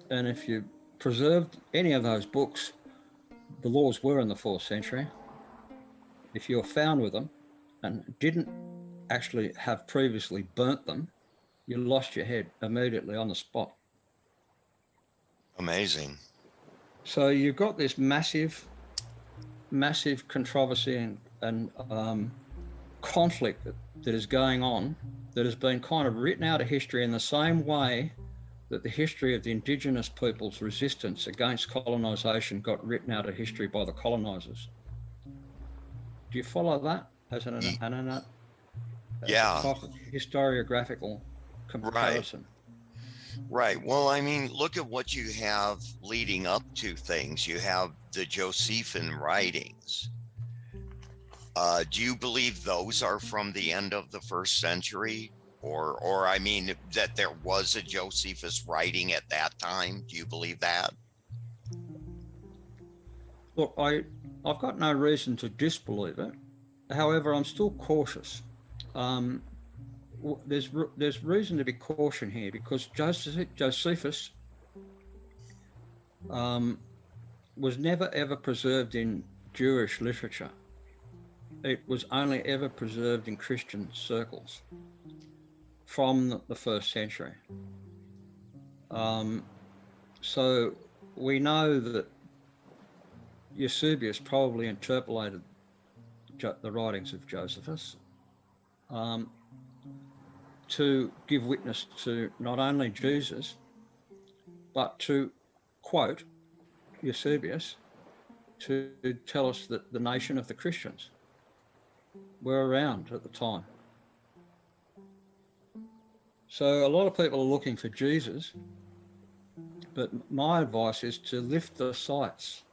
And if you preserved any of those books, the laws were in the 4th century. If you were found with them and didn't actually have previously burnt them, you lost your head immediately on the spot. Amazing. So you've got this massive controversy and conflict that is going on, that has been kind of written out of history in the same way that the history of the indigenous people's resistance against colonisation got written out of history by the colonisers. Do you follow that as an type of historiographical comparison? Right. Well, I mean, look at what you have leading up to things. You have the Josephine writings. Do you believe those are from the end of the 1st century? or I mean, that there was a Josephus writing at that time. Do you believe that? Look, I've got no reason to disbelieve it. However, I'm still cautious. Um, there's reason to be caution here because Josephus was never ever preserved in Jewish literature. It was only ever preserved in Christian circles from the first century. So we know that Eusebius probably interpolated the writings of Josephus to give witness to not only Jesus, but to quote Eusebius to tell us that the nation of the Christians were around at the time. So a lot of people are looking for Jesus, but my advice is to lift the sights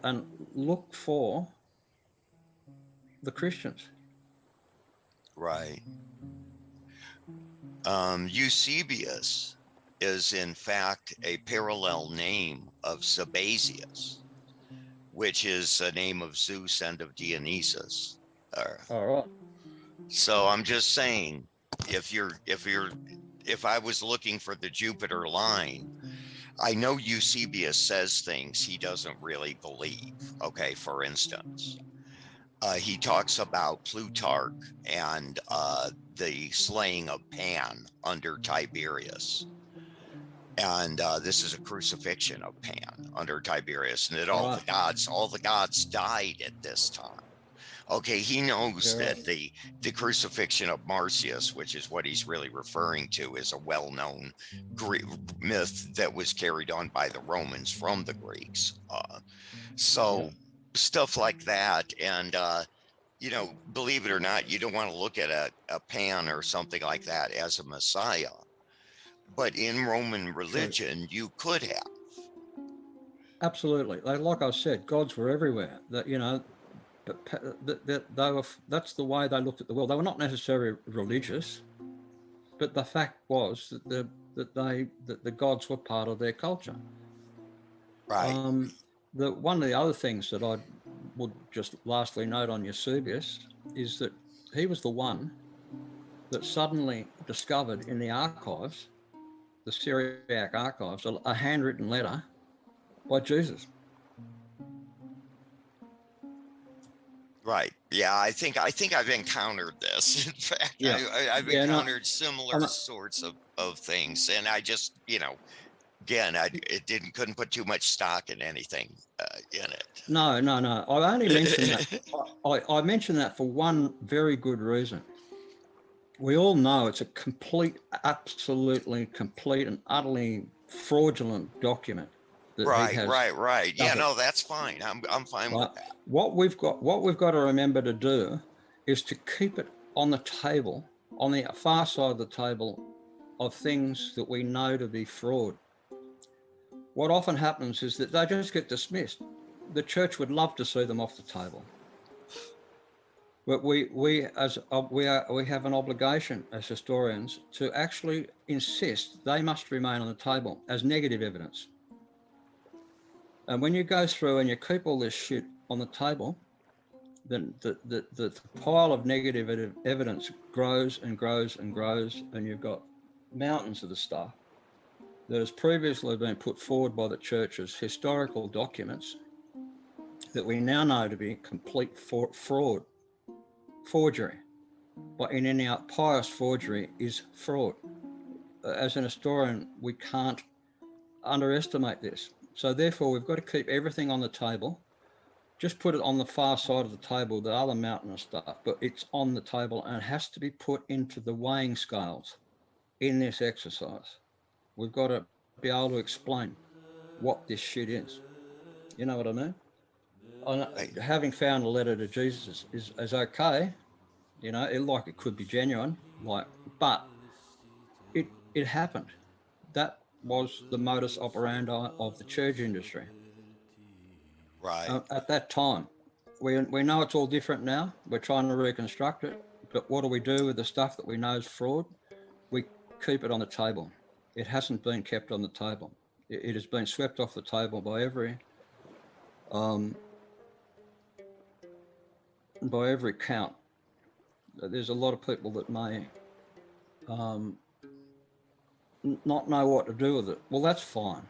and look for the Christians. Right. Eusebius is in fact a parallel name of Sabazius, which is a name of Zeus and of Dionysus. All right. So I'm just saying, if I was looking for the Jupiter line, I know Eusebius says things he doesn't really believe. Okay, for instance, he talks about Plutarch and the slaying of Pan under Tiberius. And this is a crucifixion of Pan under Tiberius, and that all the gods died at this time. Okay, he knows that the crucifixion of Marsyas, which is what he's really referring to, is a well-known Greek myth that was carried on by the Romans from the Greeks. Stuff like that. And, believe it or not, you don't want to look at a Pan or something like that as a Messiah. But in Roman religion, you could have. Absolutely. Like I said, gods were everywhere. That's the way they looked at the world. They were not necessarily religious, but the fact was that the gods were part of their culture. Right. One of the other things that I would just lastly note on Eusebius is that he was the one that suddenly discovered in the archives, the Syriac archives, a handwritten letter by Jesus. Right. Yeah, I think I've encountered this. In fact, I've encountered similar sorts of things, and I just, again, couldn't put too much stock in anything in it. No. I only mentioned that. I mentioned that for one very good reason. We all know it's a absolutely complete and utterly fraudulent document. Right. Yeah, no, that's fine. I'm fine with that. What we've got to remember to do is to keep it on the table, on the far side of the table of things that we know to be fraud. What often happens is that they just get dismissed. The church would love to see them off the table. But we have an obligation as historians to actually insist they must remain on the table as negative evidence. And when you go through and you keep all this shit on the table, then the pile of negative evidence grows and grows and grows, and you've got mountains of the stuff that has previously been put forward by the church as historical documents that we now know to be complete forgery. But in any pious forgery is fraud. As an historian, we can't underestimate this. So therefore, we've got to keep everything on the table. Just put it on the far side of the table, the other mountain of stuff, but it's on the table and it has to be put into the weighing scales in this exercise. We've got to be able to explain what this shit is. You know what I mean? Having found a letter to Jesus is okay. It could be genuine, but it happened. That was the modus operandi of the church industry. Right. At that time. We know it's all different now. We're trying to reconstruct it, But what do we do with the stuff that we know is fraud? We keep it on the table. It hasn't been kept on the table. It has been swept off the table um, by every count. There's a lot of people that may not know what to do with it. Well, that's fine.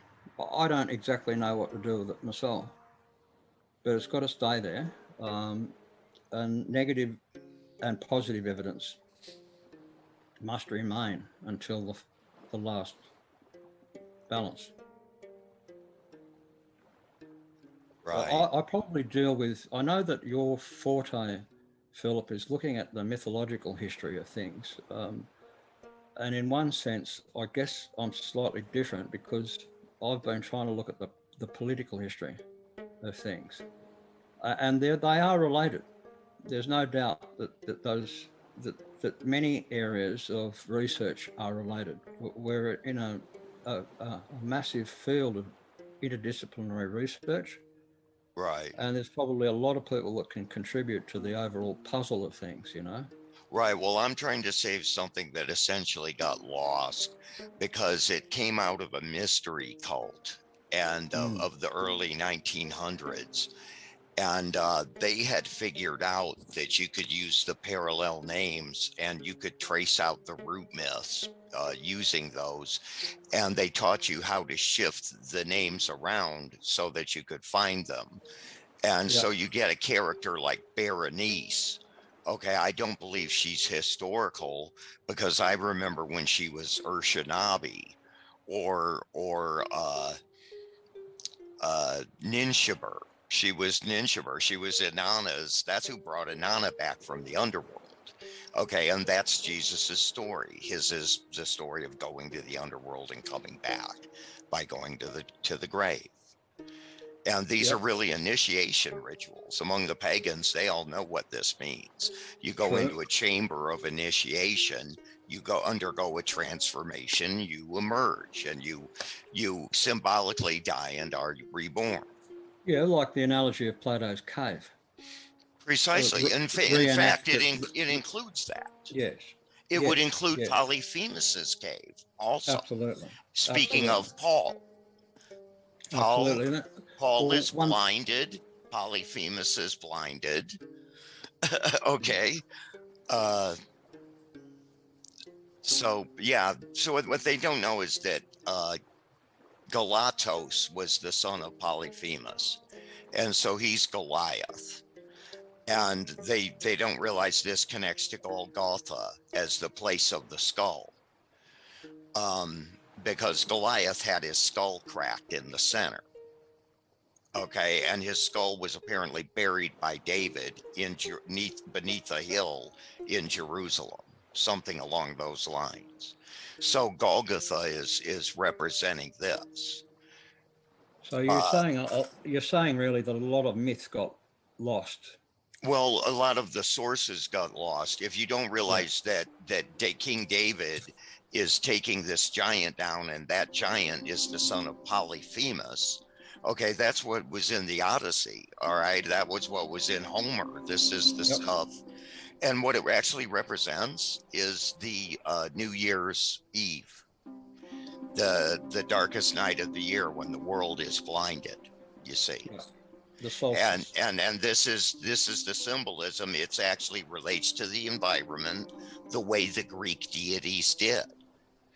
I don't exactly know what to do with it myself, but it's got to stay there. And negative and positive evidence must remain until the last balance. Right. I probably deal with, I know that your forte, Philip, is looking at the mythological history of things. And in one sense, I guess I'm slightly different because I've been trying to look at the political history of things. And they are related. There's no doubt that many areas of research are related. We're in a massive field of interdisciplinary research, Right. and there's probably a lot of people that can contribute to the overall puzzle of things, you know? Right. Well, I'm trying to save something that essentially got lost because it came out of a mystery cult and of the early 1900s. And they had figured out that you could use the parallel names and you could trace out the root myths using those. And they taught you how to shift the names around so that you could find them. And Yeah. so you get a character like Berenice. Okay, I don't believe she's historical because I remember when she was Urshannabi or Ninshaber. She was Ninshaber. She was Inanna's. That's who brought Inanna back from the underworld. Okay, and that's Jesus's story. His is the story of going to the underworld and coming back by going to the grave. And these are really initiation rituals. Among the pagans, they all know what this means. You go into a chamber of initiation, you go undergo a transformation, you emerge, and you symbolically die and are reborn. Yeah, like the analogy of Plato's cave. Precisely. In fact, it includes that. Yes. It would include Polyphemus's cave also. Absolutely. Speaking of Paul. Absolutely. Paul is blinded. Polyphemus is blinded. Okay. So what they don't know is that Galatos was the son of Polyphemus, and so he's Goliath. And they don't realize this connects to Golgotha as the place of the skull, because Goliath had his skull cracked in the center. Okay, and his skull was apparently buried by David beneath a hill in Jerusalem, something along those lines. So Golgotha is representing this. So you're saying really that a lot of myths got lost. Well, a lot of the sources got lost. If you don't realize that King David is taking this giant down, and that giant is the son of Polyphemus. Okay, that's what was in the Odyssey. All right, that was what was in Homer. This is the stuff. And what it actually represents is the New Year's Eve, the darkest night of the year when the world is blinded, you see. Yeah. The solstice. And this is the symbolism. It actually relates to the environment the way the Greek deities did.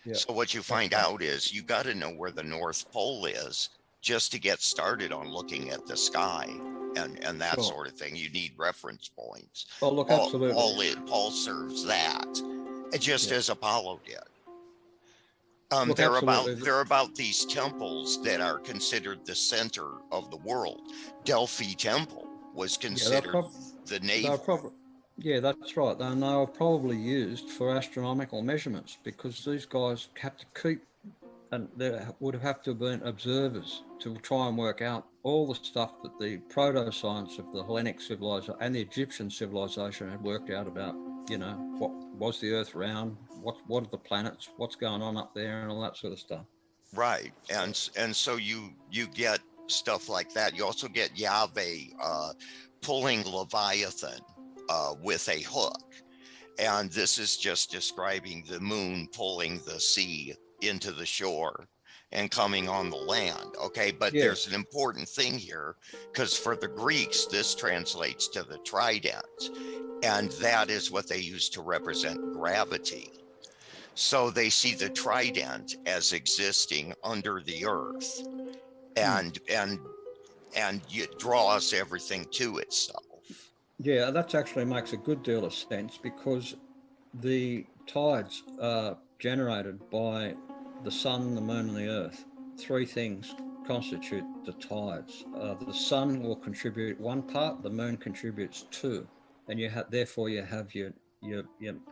Yeah. So what you find out is you got to know where the North Pole is just to get started on looking at the sky and that sort of thing. You need reference points. Oh, look, absolutely. Paul serves that, just as Apollo did. They're about these temples that are considered the center of the world. Delphi Temple was considered the navel. Yeah, that's right. And they were probably used for astronomical measurements because these guys had to keep, and there would have to have been observers to try and work out all the stuff that the proto-science of the Hellenic civilization and the Egyptian civilization had worked out about, you know, what was the Earth round, what are the planets, what's going on up there, and all that sort of stuff. Right, and so you get stuff like that. You also get Yahweh pulling Leviathan with a hook. And this is just describing the moon pulling the sea into the shore and coming on the land. Okay, but Yeah, there's an important thing here, because for the Greeks, this translates to the trident, and that is what they use to represent gravity. So they see the trident as existing under the earth, hmm. and it draws everything to itself. Yeah, that actually makes a good deal of sense because the tides are generated by the sun, the moon, and the earth. Three things constitute the tides. The sun will contribute one part, the moon contributes two, and therefore you have your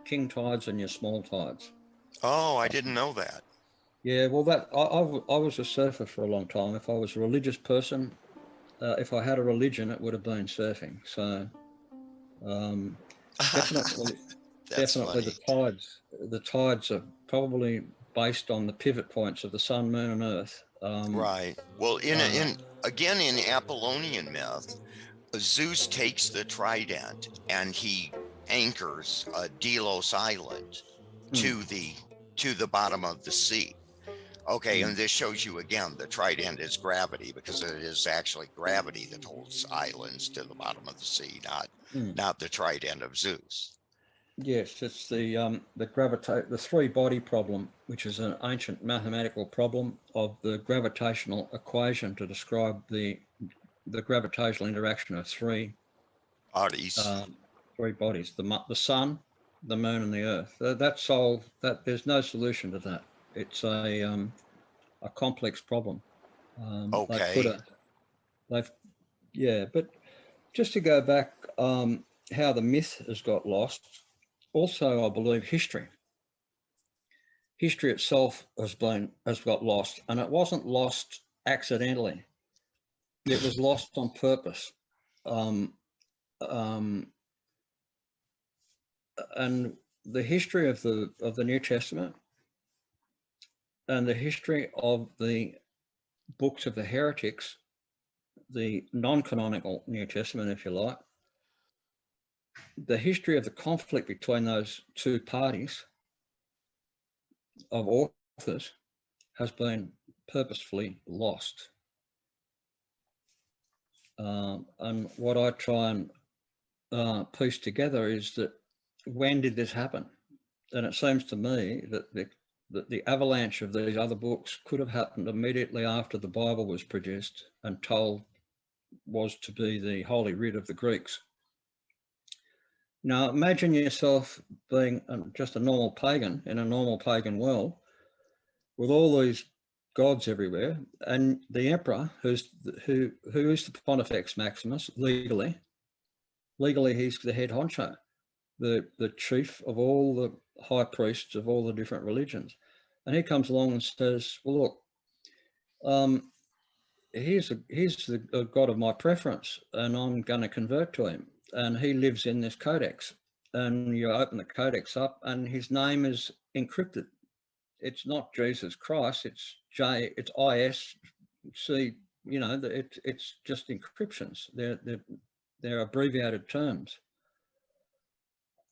king tides and your small tides. Oh, I didn't know that. Yeah, well, I was a surfer for a long time. If I was a religious person, if I had a religion, it would have been surfing. So um, definitely, That's definitely funny. the tides are probably based on the pivot points of the sun, moon, and earth. Right. Well, Uh, in again in Apollonian myth, Zeus takes the trident and he anchors Delos Island mm, to the bottom of the sea. Okay, mm, and this shows you again the trident is gravity, because it is actually gravity that holds islands to the bottom of the sea, mm. not the trident of Zeus. Yes, it's the three body problem, which is an ancient mathematical problem of the gravitational equation to describe the gravitational interaction of Bodies. um, three bodies: the sun, the moon, and the earth. That's solved. That there's no solution to that. It's a complex problem. They've put Okay. a they've yeah, but just to go back, how the myth has got lost. Also, I believe history itself has got lost, and it wasn't lost accidentally. It was lost on purpose. Um, um, and the history of the New Testament and the history of the books of the heretics, the non-canonical New Testament, if you like, the history of the conflict between those two parties of authors has been purposefully lost. And what I try and piece together is that when did this happen? And it seems to me that the avalanche of these other books could have happened immediately after the Bible was produced and told was to be the holy writ of the Greeks. Now, imagine yourself being just a normal pagan in a normal pagan world with all these gods everywhere, and the emperor, who is the Pontifex Maximus legally. Legally, he's the head honcho, the chief of all the high priests of all the different religions, and he comes along and says, "Well, look, um, here's the god of my preference, and I'm going to convert to him. And he lives in this codex." And you open the codex up, and his name is encrypted. It's not Jesus Christ. It's It's ISC. It's just encryptions. They're abbreviated terms.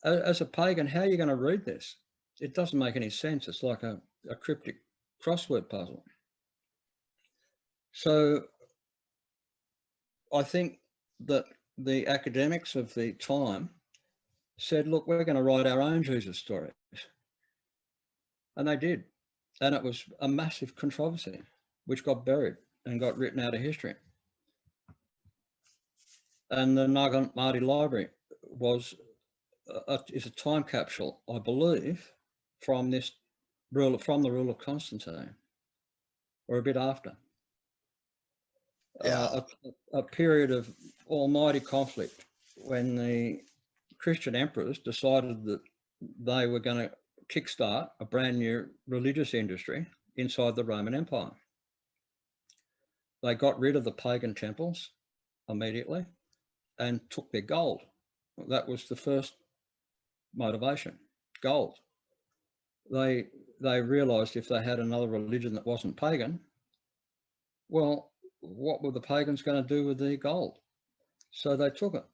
As a pagan, how are you going to read this? It doesn't make any sense. It's like a cryptic crossword puzzle. So I think that the academics of the time said, look, we're going to write our own Jesus stories. And they did. And it was a massive controversy, which got buried and got written out of history. And the Nag Hammadi Library is a time capsule, I believe, from the rule of Constantine, or a bit after. Yeah. A period of almighty conflict when the Christian emperors decided that they were going to kickstart a brand new religious industry inside the Roman Empire. They got rid of the pagan temples immediately and took their gold. That was the first motivation, gold. They realized if they had another religion that wasn't pagan, well, what were the pagans going to do with the gold? So they took it.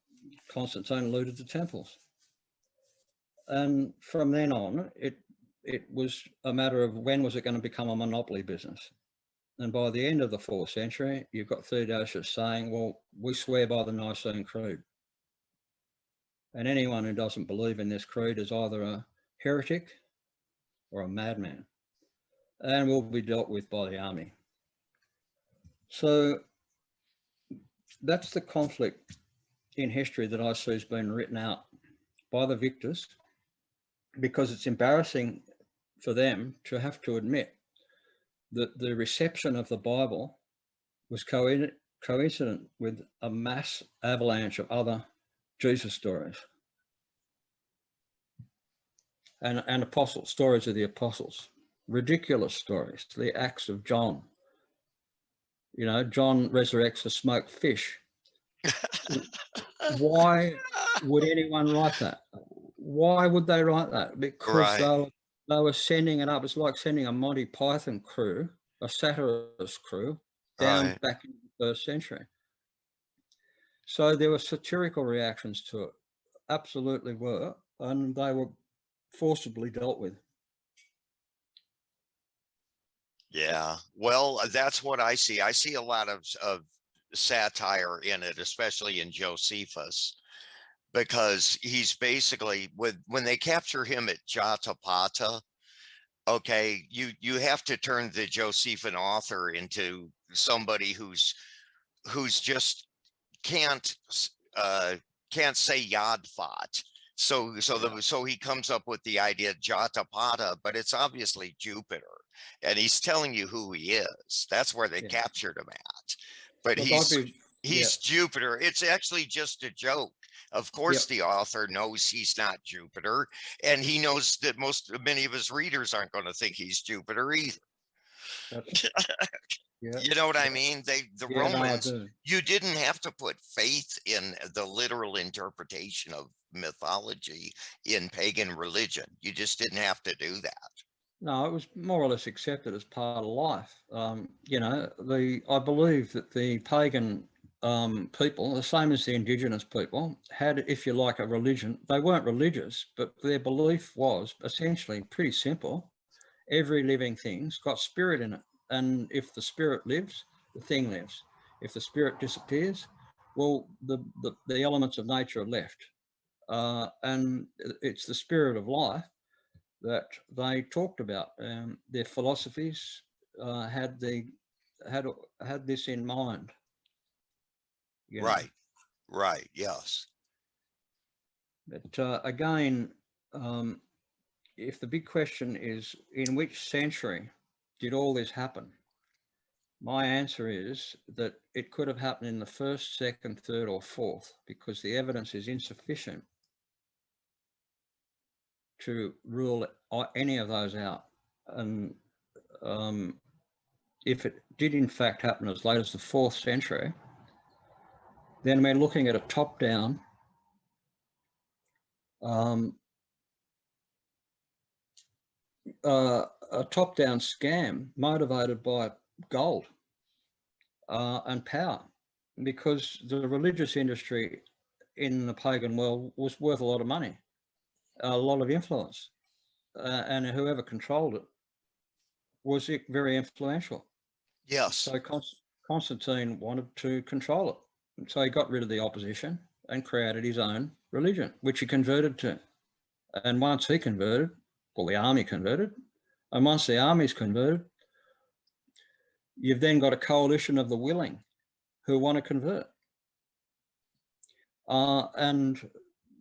Constantine looted the temples. And from then on, it was a matter of when was it going to become a monopoly business. And by the end of the 4th century, you've got Theodosius saying, well, we swear by the Nicene Creed. And anyone who doesn't believe in this creed is either a heretic or a madman, and will be dealt with by the army. So that's the conflict in history that I see has been written out by the victors, because it's embarrassing for them to have to admit that the reception of the Bible was coincident with a mass avalanche of other Jesus stories and apostle stories of the apostles, ridiculous stories, the Acts of John. You know, John resurrects a smoked fish. Why would anyone write that? Why would they write that? Because Right. they were sending it up. It's like sending a Monty Python crew, a satirist crew, down Right. back in the 1st century. So there were satirical reactions to it, absolutely were, and they were forcibly dealt with. Yeah. Well, that's what I see. I see a lot of satire in it, especially in Josephus, because he's basically when they capture him at Jotapata. Okay, you have to turn the Josephine author into somebody who's just can't can't say Yodfat. So he comes up with the idea Jatapata, but it's obviously Jupiter, and he's telling you who he is. That's where they Yeah. captured him at. But Look, I'd be, yeah, he's Jupiter. It's actually just a joke. Of course, yep, the author knows he's not Jupiter, and he knows that many of his readers aren't going to think he's Jupiter either. that's, yeah, You know what I yeah, mean? The yeah, no, I Romans, do. you didn't have to put faith in the literal interpretation of mythology in pagan religion. You just didn't have to do that. No, it was more or less accepted as part of life. You know, I believe that the pagan people, the same as the indigenous people, had, if you like, a religion. They weren't religious, but their belief was essentially pretty simple. Every living thing's got spirit in it. And if the spirit lives, the thing lives. If the spirit disappears, well, the elements of nature are left. And it's the spirit of life that they talked about. Their philosophies had had this in mind, you know. Right, right, yes. But again, if the big question is in which century did all this happen, my answer is that it could have happened in the 1st, 2nd, 3rd, or 4th, because the evidence is insufficient to rule any of those out. And if it did in fact happen as late as the 4th century, then we're looking at a top-down scam motivated by gold and power, because the religious industry in the pagan world was worth a lot of money, a lot of influence, and whoever controlled it was very influential. Yes. So Constantine wanted to control it. And so he got rid of the opposition and created his own religion, which he converted to. And once he converted, well, the army converted. And once the army's converted, you've then got a coalition of the willing who want to convert. And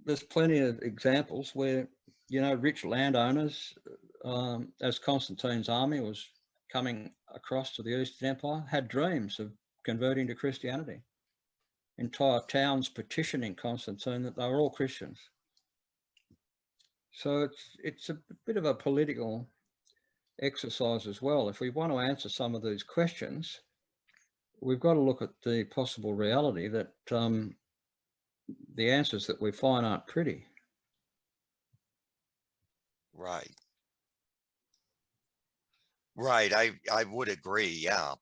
there's plenty of examples where, you know, rich landowners, as Constantine's army was coming across to the Eastern Empire, had dreams of converting to Christianity. Entire towns petitioning Constantine that they were all Christians. So it's a bit of a political exercise as well. If we want to answer some of these questions, we've got to look at the possible reality that the answers that we find aren't pretty. Right. Right. I would agree. Yeah.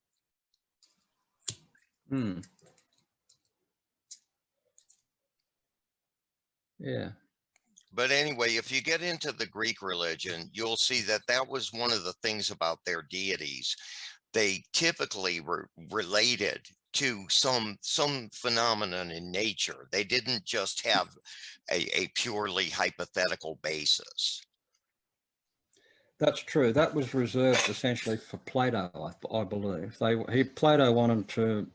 Yeah. But anyway, if you get into the Greek religion, you'll see that that was one of the things about their deities. They typically were related to some phenomenon in nature. They didn't just have a purely hypothetical basis. That's true. That was reserved essentially for Plato, I believe. Plato wanted to,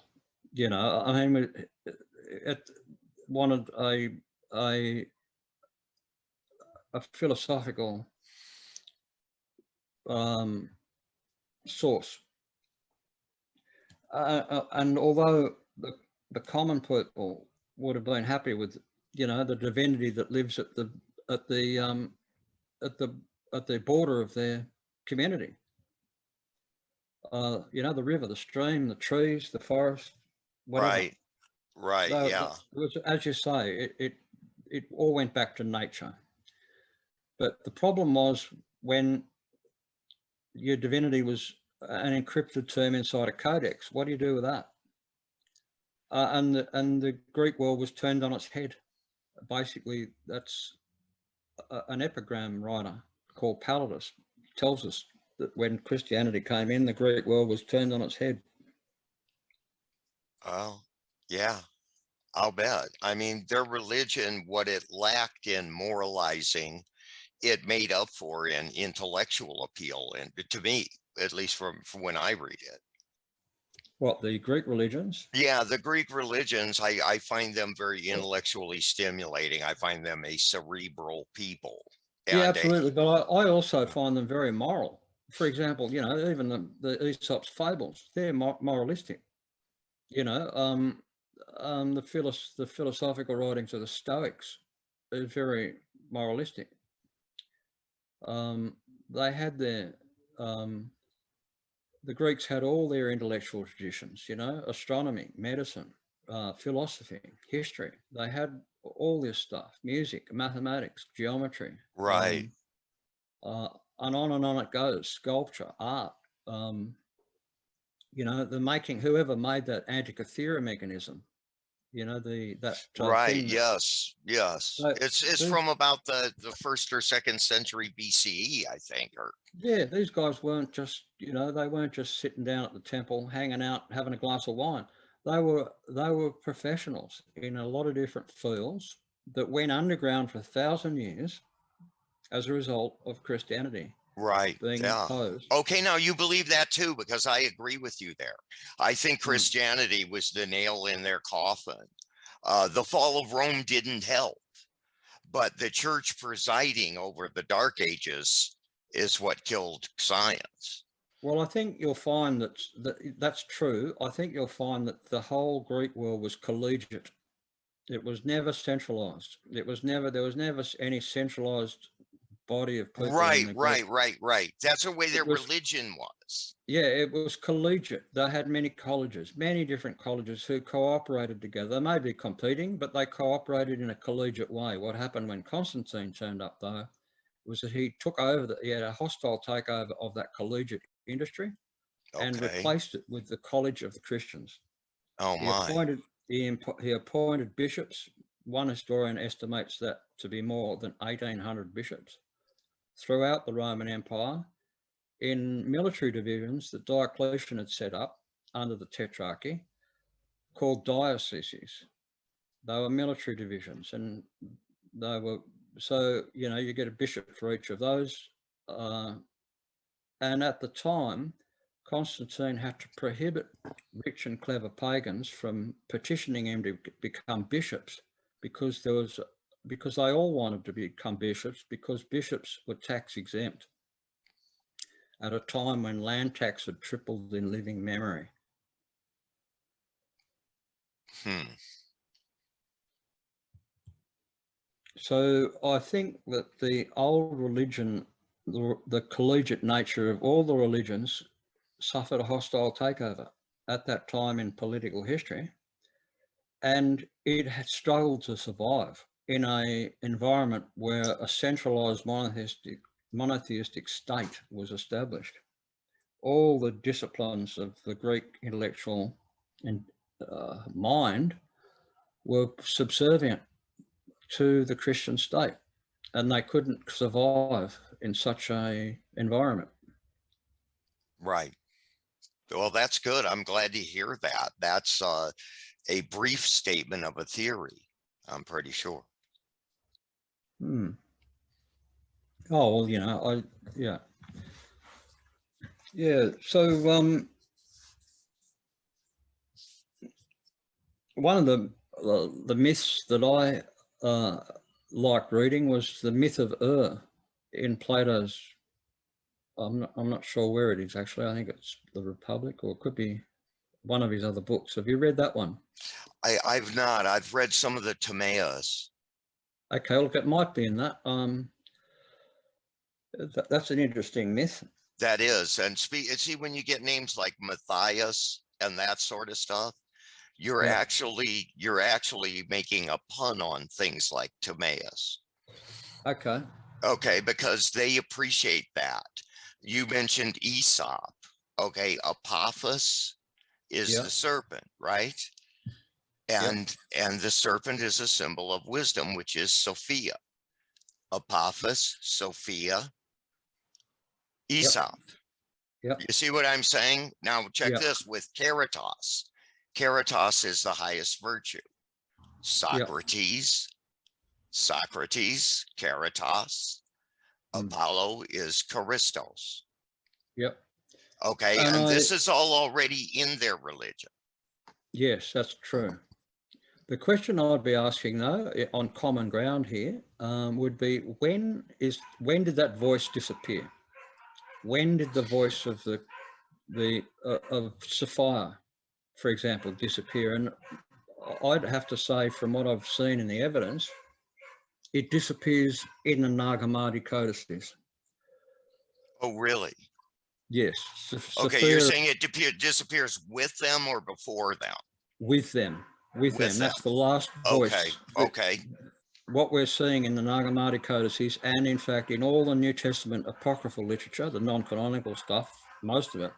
you know, I mean, it wanted a philosophical source, and although the common people would have been happy with, you know, the divinity that lives at the at the at the at the border of their community. You know, the river, the stream, the trees, the forest, whatever. Right, right, So yeah. it was, as you say, it all went back to nature. But the problem was when your divinity was an encrypted term inside a codex. What do you do with that? And the Greek world was turned on its head. Basically, that's an epigram writer called Palladius tells us that when Christianity came in, the Greek world was turned on its head. Oh, yeah, I'll bet. I mean, their religion, what it lacked in moralizing, it made up for in intellectual appeal. And to me, at least from when I read it. What, the Greek religions? Yeah, the Greek religions, I find them very intellectually stimulating. I find them a cerebral people. Yeah, And absolutely. But I also find them very moral. For example, you know, even the Aesop's fables, they're moralistic. You know, the philosophical writings of the Stoics is very moralistic. They had their the Greeks had all their intellectual traditions. You know, astronomy, medicine, philosophy, history. They had all this stuff: music, mathematics, geometry, right, and on it goes. Sculpture, art. You know, the making whoever made that Antikythera mechanism. You know, that right, thing that. yes, yes. So It's these, from about the first or second century BCE, I think. Or yeah, these guys weren't just, you know, they weren't just sitting down at the temple, hanging out, having a glass of wine. They were professionals in a lot of different fields that went underground for 1,000 years as a result of Christianity right, being yeah. imposed. Okay, now you believe that too, because I agree with you there. I think Mm. Christianity was the nail in their coffin. The fall of Rome didn't help, but the church presiding over the Dark Ages is what killed science. Well, I think you'll find that's true. I think you'll find that the whole Greek world was collegiate. It was never centralized. There was never any centralized body of people in Right, the Greek. right, right, right. That's the way It their was, religion was. yeah, it was collegiate. They had many colleges, many different colleges who cooperated together. They may be competing, but they cooperated in a collegiate way. What happened when Constantine turned up, though, was that he took over, he had a hostile takeover of that collegiate industry and Okay. replaced it with the College of the Christians. Oh He my. appointed, he appointed bishops. One historian estimates that to be more than 1,800 bishops throughout the Roman Empire in military divisions that Diocletian had set up under the Tetrarchy called dioceses. They were military divisions and they were, so, you know, you get a bishop for each of those. And at the time, Constantine had to prohibit rich and clever pagans from petitioning him to become bishops because they all wanted to become bishops because bishops were tax exempt at a time when land tax had tripled in living memory. So I think that the old religion, the collegiate nature of all the religions suffered a hostile takeover at that time in political history, and it had struggled to survive in an environment where a centralized monotheistic state was established. All the disciplines of the Greek intellectual and mind were subservient to the Christian state. and they couldn't survive in such a environment. Right. Well, that's good. I'm glad to hear that. That's a brief statement of a theory, I'm pretty sure. Hmm. Oh well, yeah, yeah. So one of the myths that I liked reading was the myth of in Plato's. I'm not sure where it is actually. I think it's the Republic, or it could be one of his other books. Have you read that one? I've not. I've read some of the Timaeus. Okay, look, it might be in that. That's an interesting myth. That is, and see when you get names like Matthias and that sort of stuff, Yeah. you're actually making a pun on things like Timaeus. Okay. Okay, because they appreciate that. You mentioned Aesop. Okay, Apophis is Yeah. the serpent, right? Yep. And the serpent is a symbol of wisdom, which is Sophia. Apophis, Sophia, Yep. Aesop. Yep. You see what I'm saying? Now check Yep. this with Caritas. Caritas is the highest virtue. Yep. Socrates, Caritas. Mm. Apollo is Charistos. Yep. Okay, And and this is all already in their religion. yes, that's true. The question I'd be asking though, on common ground here, would be when did that voice disappear? When did the voice of of Sophia, for example, disappear? And I'd have to say, from what I've seen in the evidence, it disappears in the Nag Hammadi codices. Oh, really? Yes, Okay, you're Sophia saying it disappears with them or before them? with them, with With them. them. That's the last Okay, voice. okay. What we're seeing in the Nag Hammadi codices, and in fact in all the New Testament apocryphal literature, the non-canonical stuff, most of it,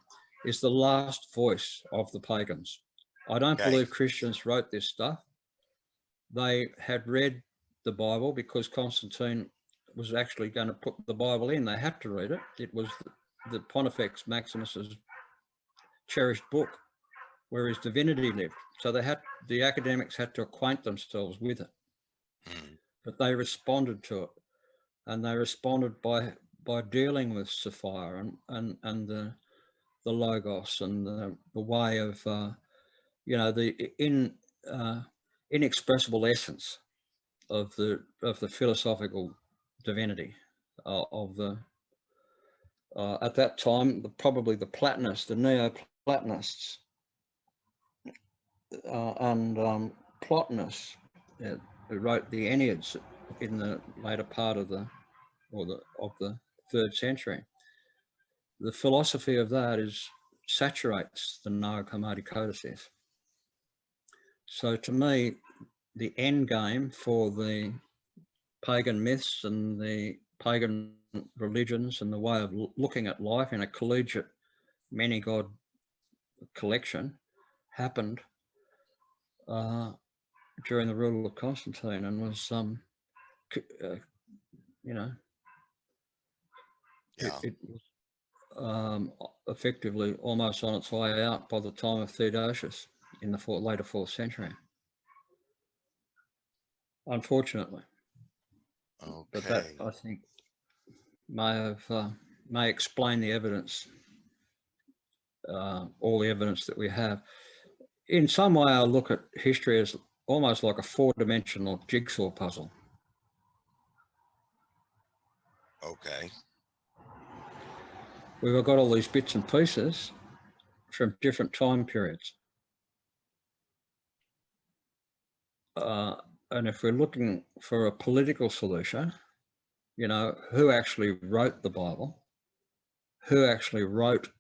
is the last voice of the pagans. I don't Okay. believe Christians wrote this stuff. They had read the Bible because Constantine was actually going to put the Bible in. They had to read it. It was the Pontifex Maximus's cherished book where his divinity lived. So the academics had to acquaint themselves with it. Mm. But they responded to it, and they responded by dealing with Sophia and the logos and the way of the inexpressible essence of the philosophical divinity of the at that time probably the Platonists, the Neo-Platonists, and Plotinus, who wrote the Enneads in the later part of the 3rd century. The philosophy of that saturates the Nag Hammadi codices. So to me, the end game for the pagan myths and the pagan religions and the way of looking at life in a collegiate many god collection happened during the rule of Constantine, and was Yeah. it was effectively almost on its way out by the time of Theodosius in the later 4th century, unfortunately. But that, Okay. I think, may explain the evidence, all the evidence that we have. In some way, I look at history as almost like a 4-dimensional jigsaw puzzle. Okay. We've got all these bits and pieces from different time periods. And if we're looking for a political solution, who actually wrote the Bible? Who actually wrote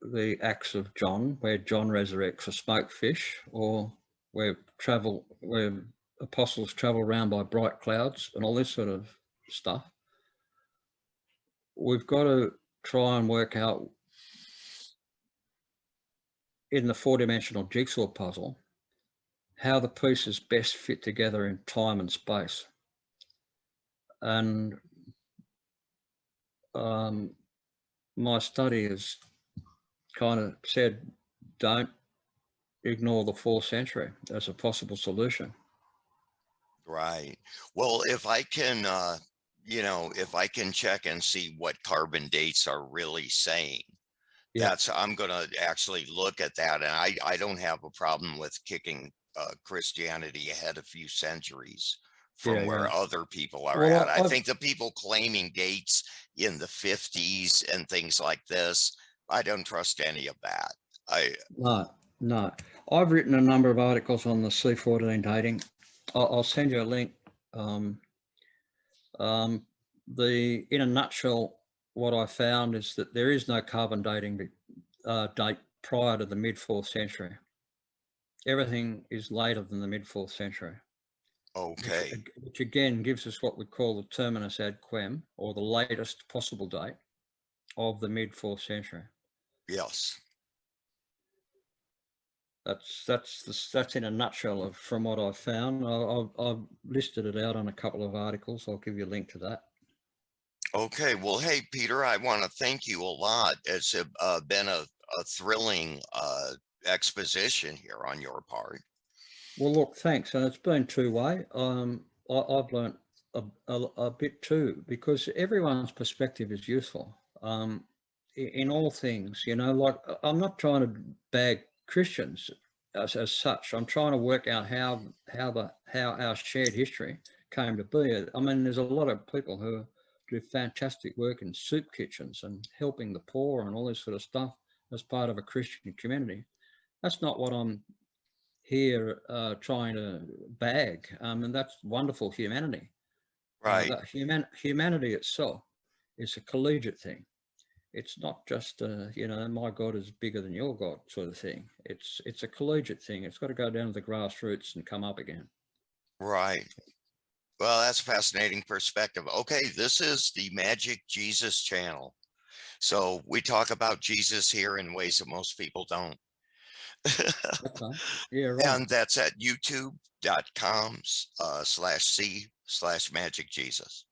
the Acts of John, where John resurrects a smoked fish, or where apostles travel around by bright clouds and all this sort of stuff? We've got to try and work out in the 4-dimensional jigsaw puzzle how the pieces best fit together in time and space. And my study has kind of said, don't ignore the 4th century as a possible solution. Right. Well, if I can, if I can check and see what carbon dates are really saying, Yeah, I'm going to actually look at that. And I don't have a problem with kicking Christianity ahead a few centuries from yeah. where other people are at. Well, I think the people claiming dates in the 50s and things like this, I don't trust any of that. no. I've written a number of articles on the C14 dating. I'll send you a link. In a nutshell, what I found is that there is no carbon dating date prior to the mid 4th century. Everything is later than the mid 4th century, Okay. which again gives us what we call the terminus ad quem, or the latest possible date of the mid 4th century. Yes. That's in a nutshell from what I've found. I've listed it out on a couple of articles. I'll give you a link to that. Okay. Well, hey, Peter, I want to thank you a lot. It's been a thrilling exposition here on your part. Well, look, thanks. And it's been two-way. I've learned a bit too, because everyone's perspective is useful in all things. Like, I'm not trying to bag Christians as such. I'm trying to work out how our shared history came to be. I mean, there's a lot of people who do fantastic work in soup kitchens and helping the poor and all this sort of stuff as part of a Christian community. That's not what I'm here trying to bag, and that's wonderful humanity. Right. That humanity itself is a collegiate thing. It's not just my God is bigger than your God sort of thing. It's a collegiate thing. It's got to go down to the grassroots and come up again. Right. Well, that's a fascinating perspective. Okay, this is the Magic Jesus channel. So we talk about Jesus here in ways that most people don't. Okay. Yeah, right. And that's at youtube.com/c/Magic Jesus.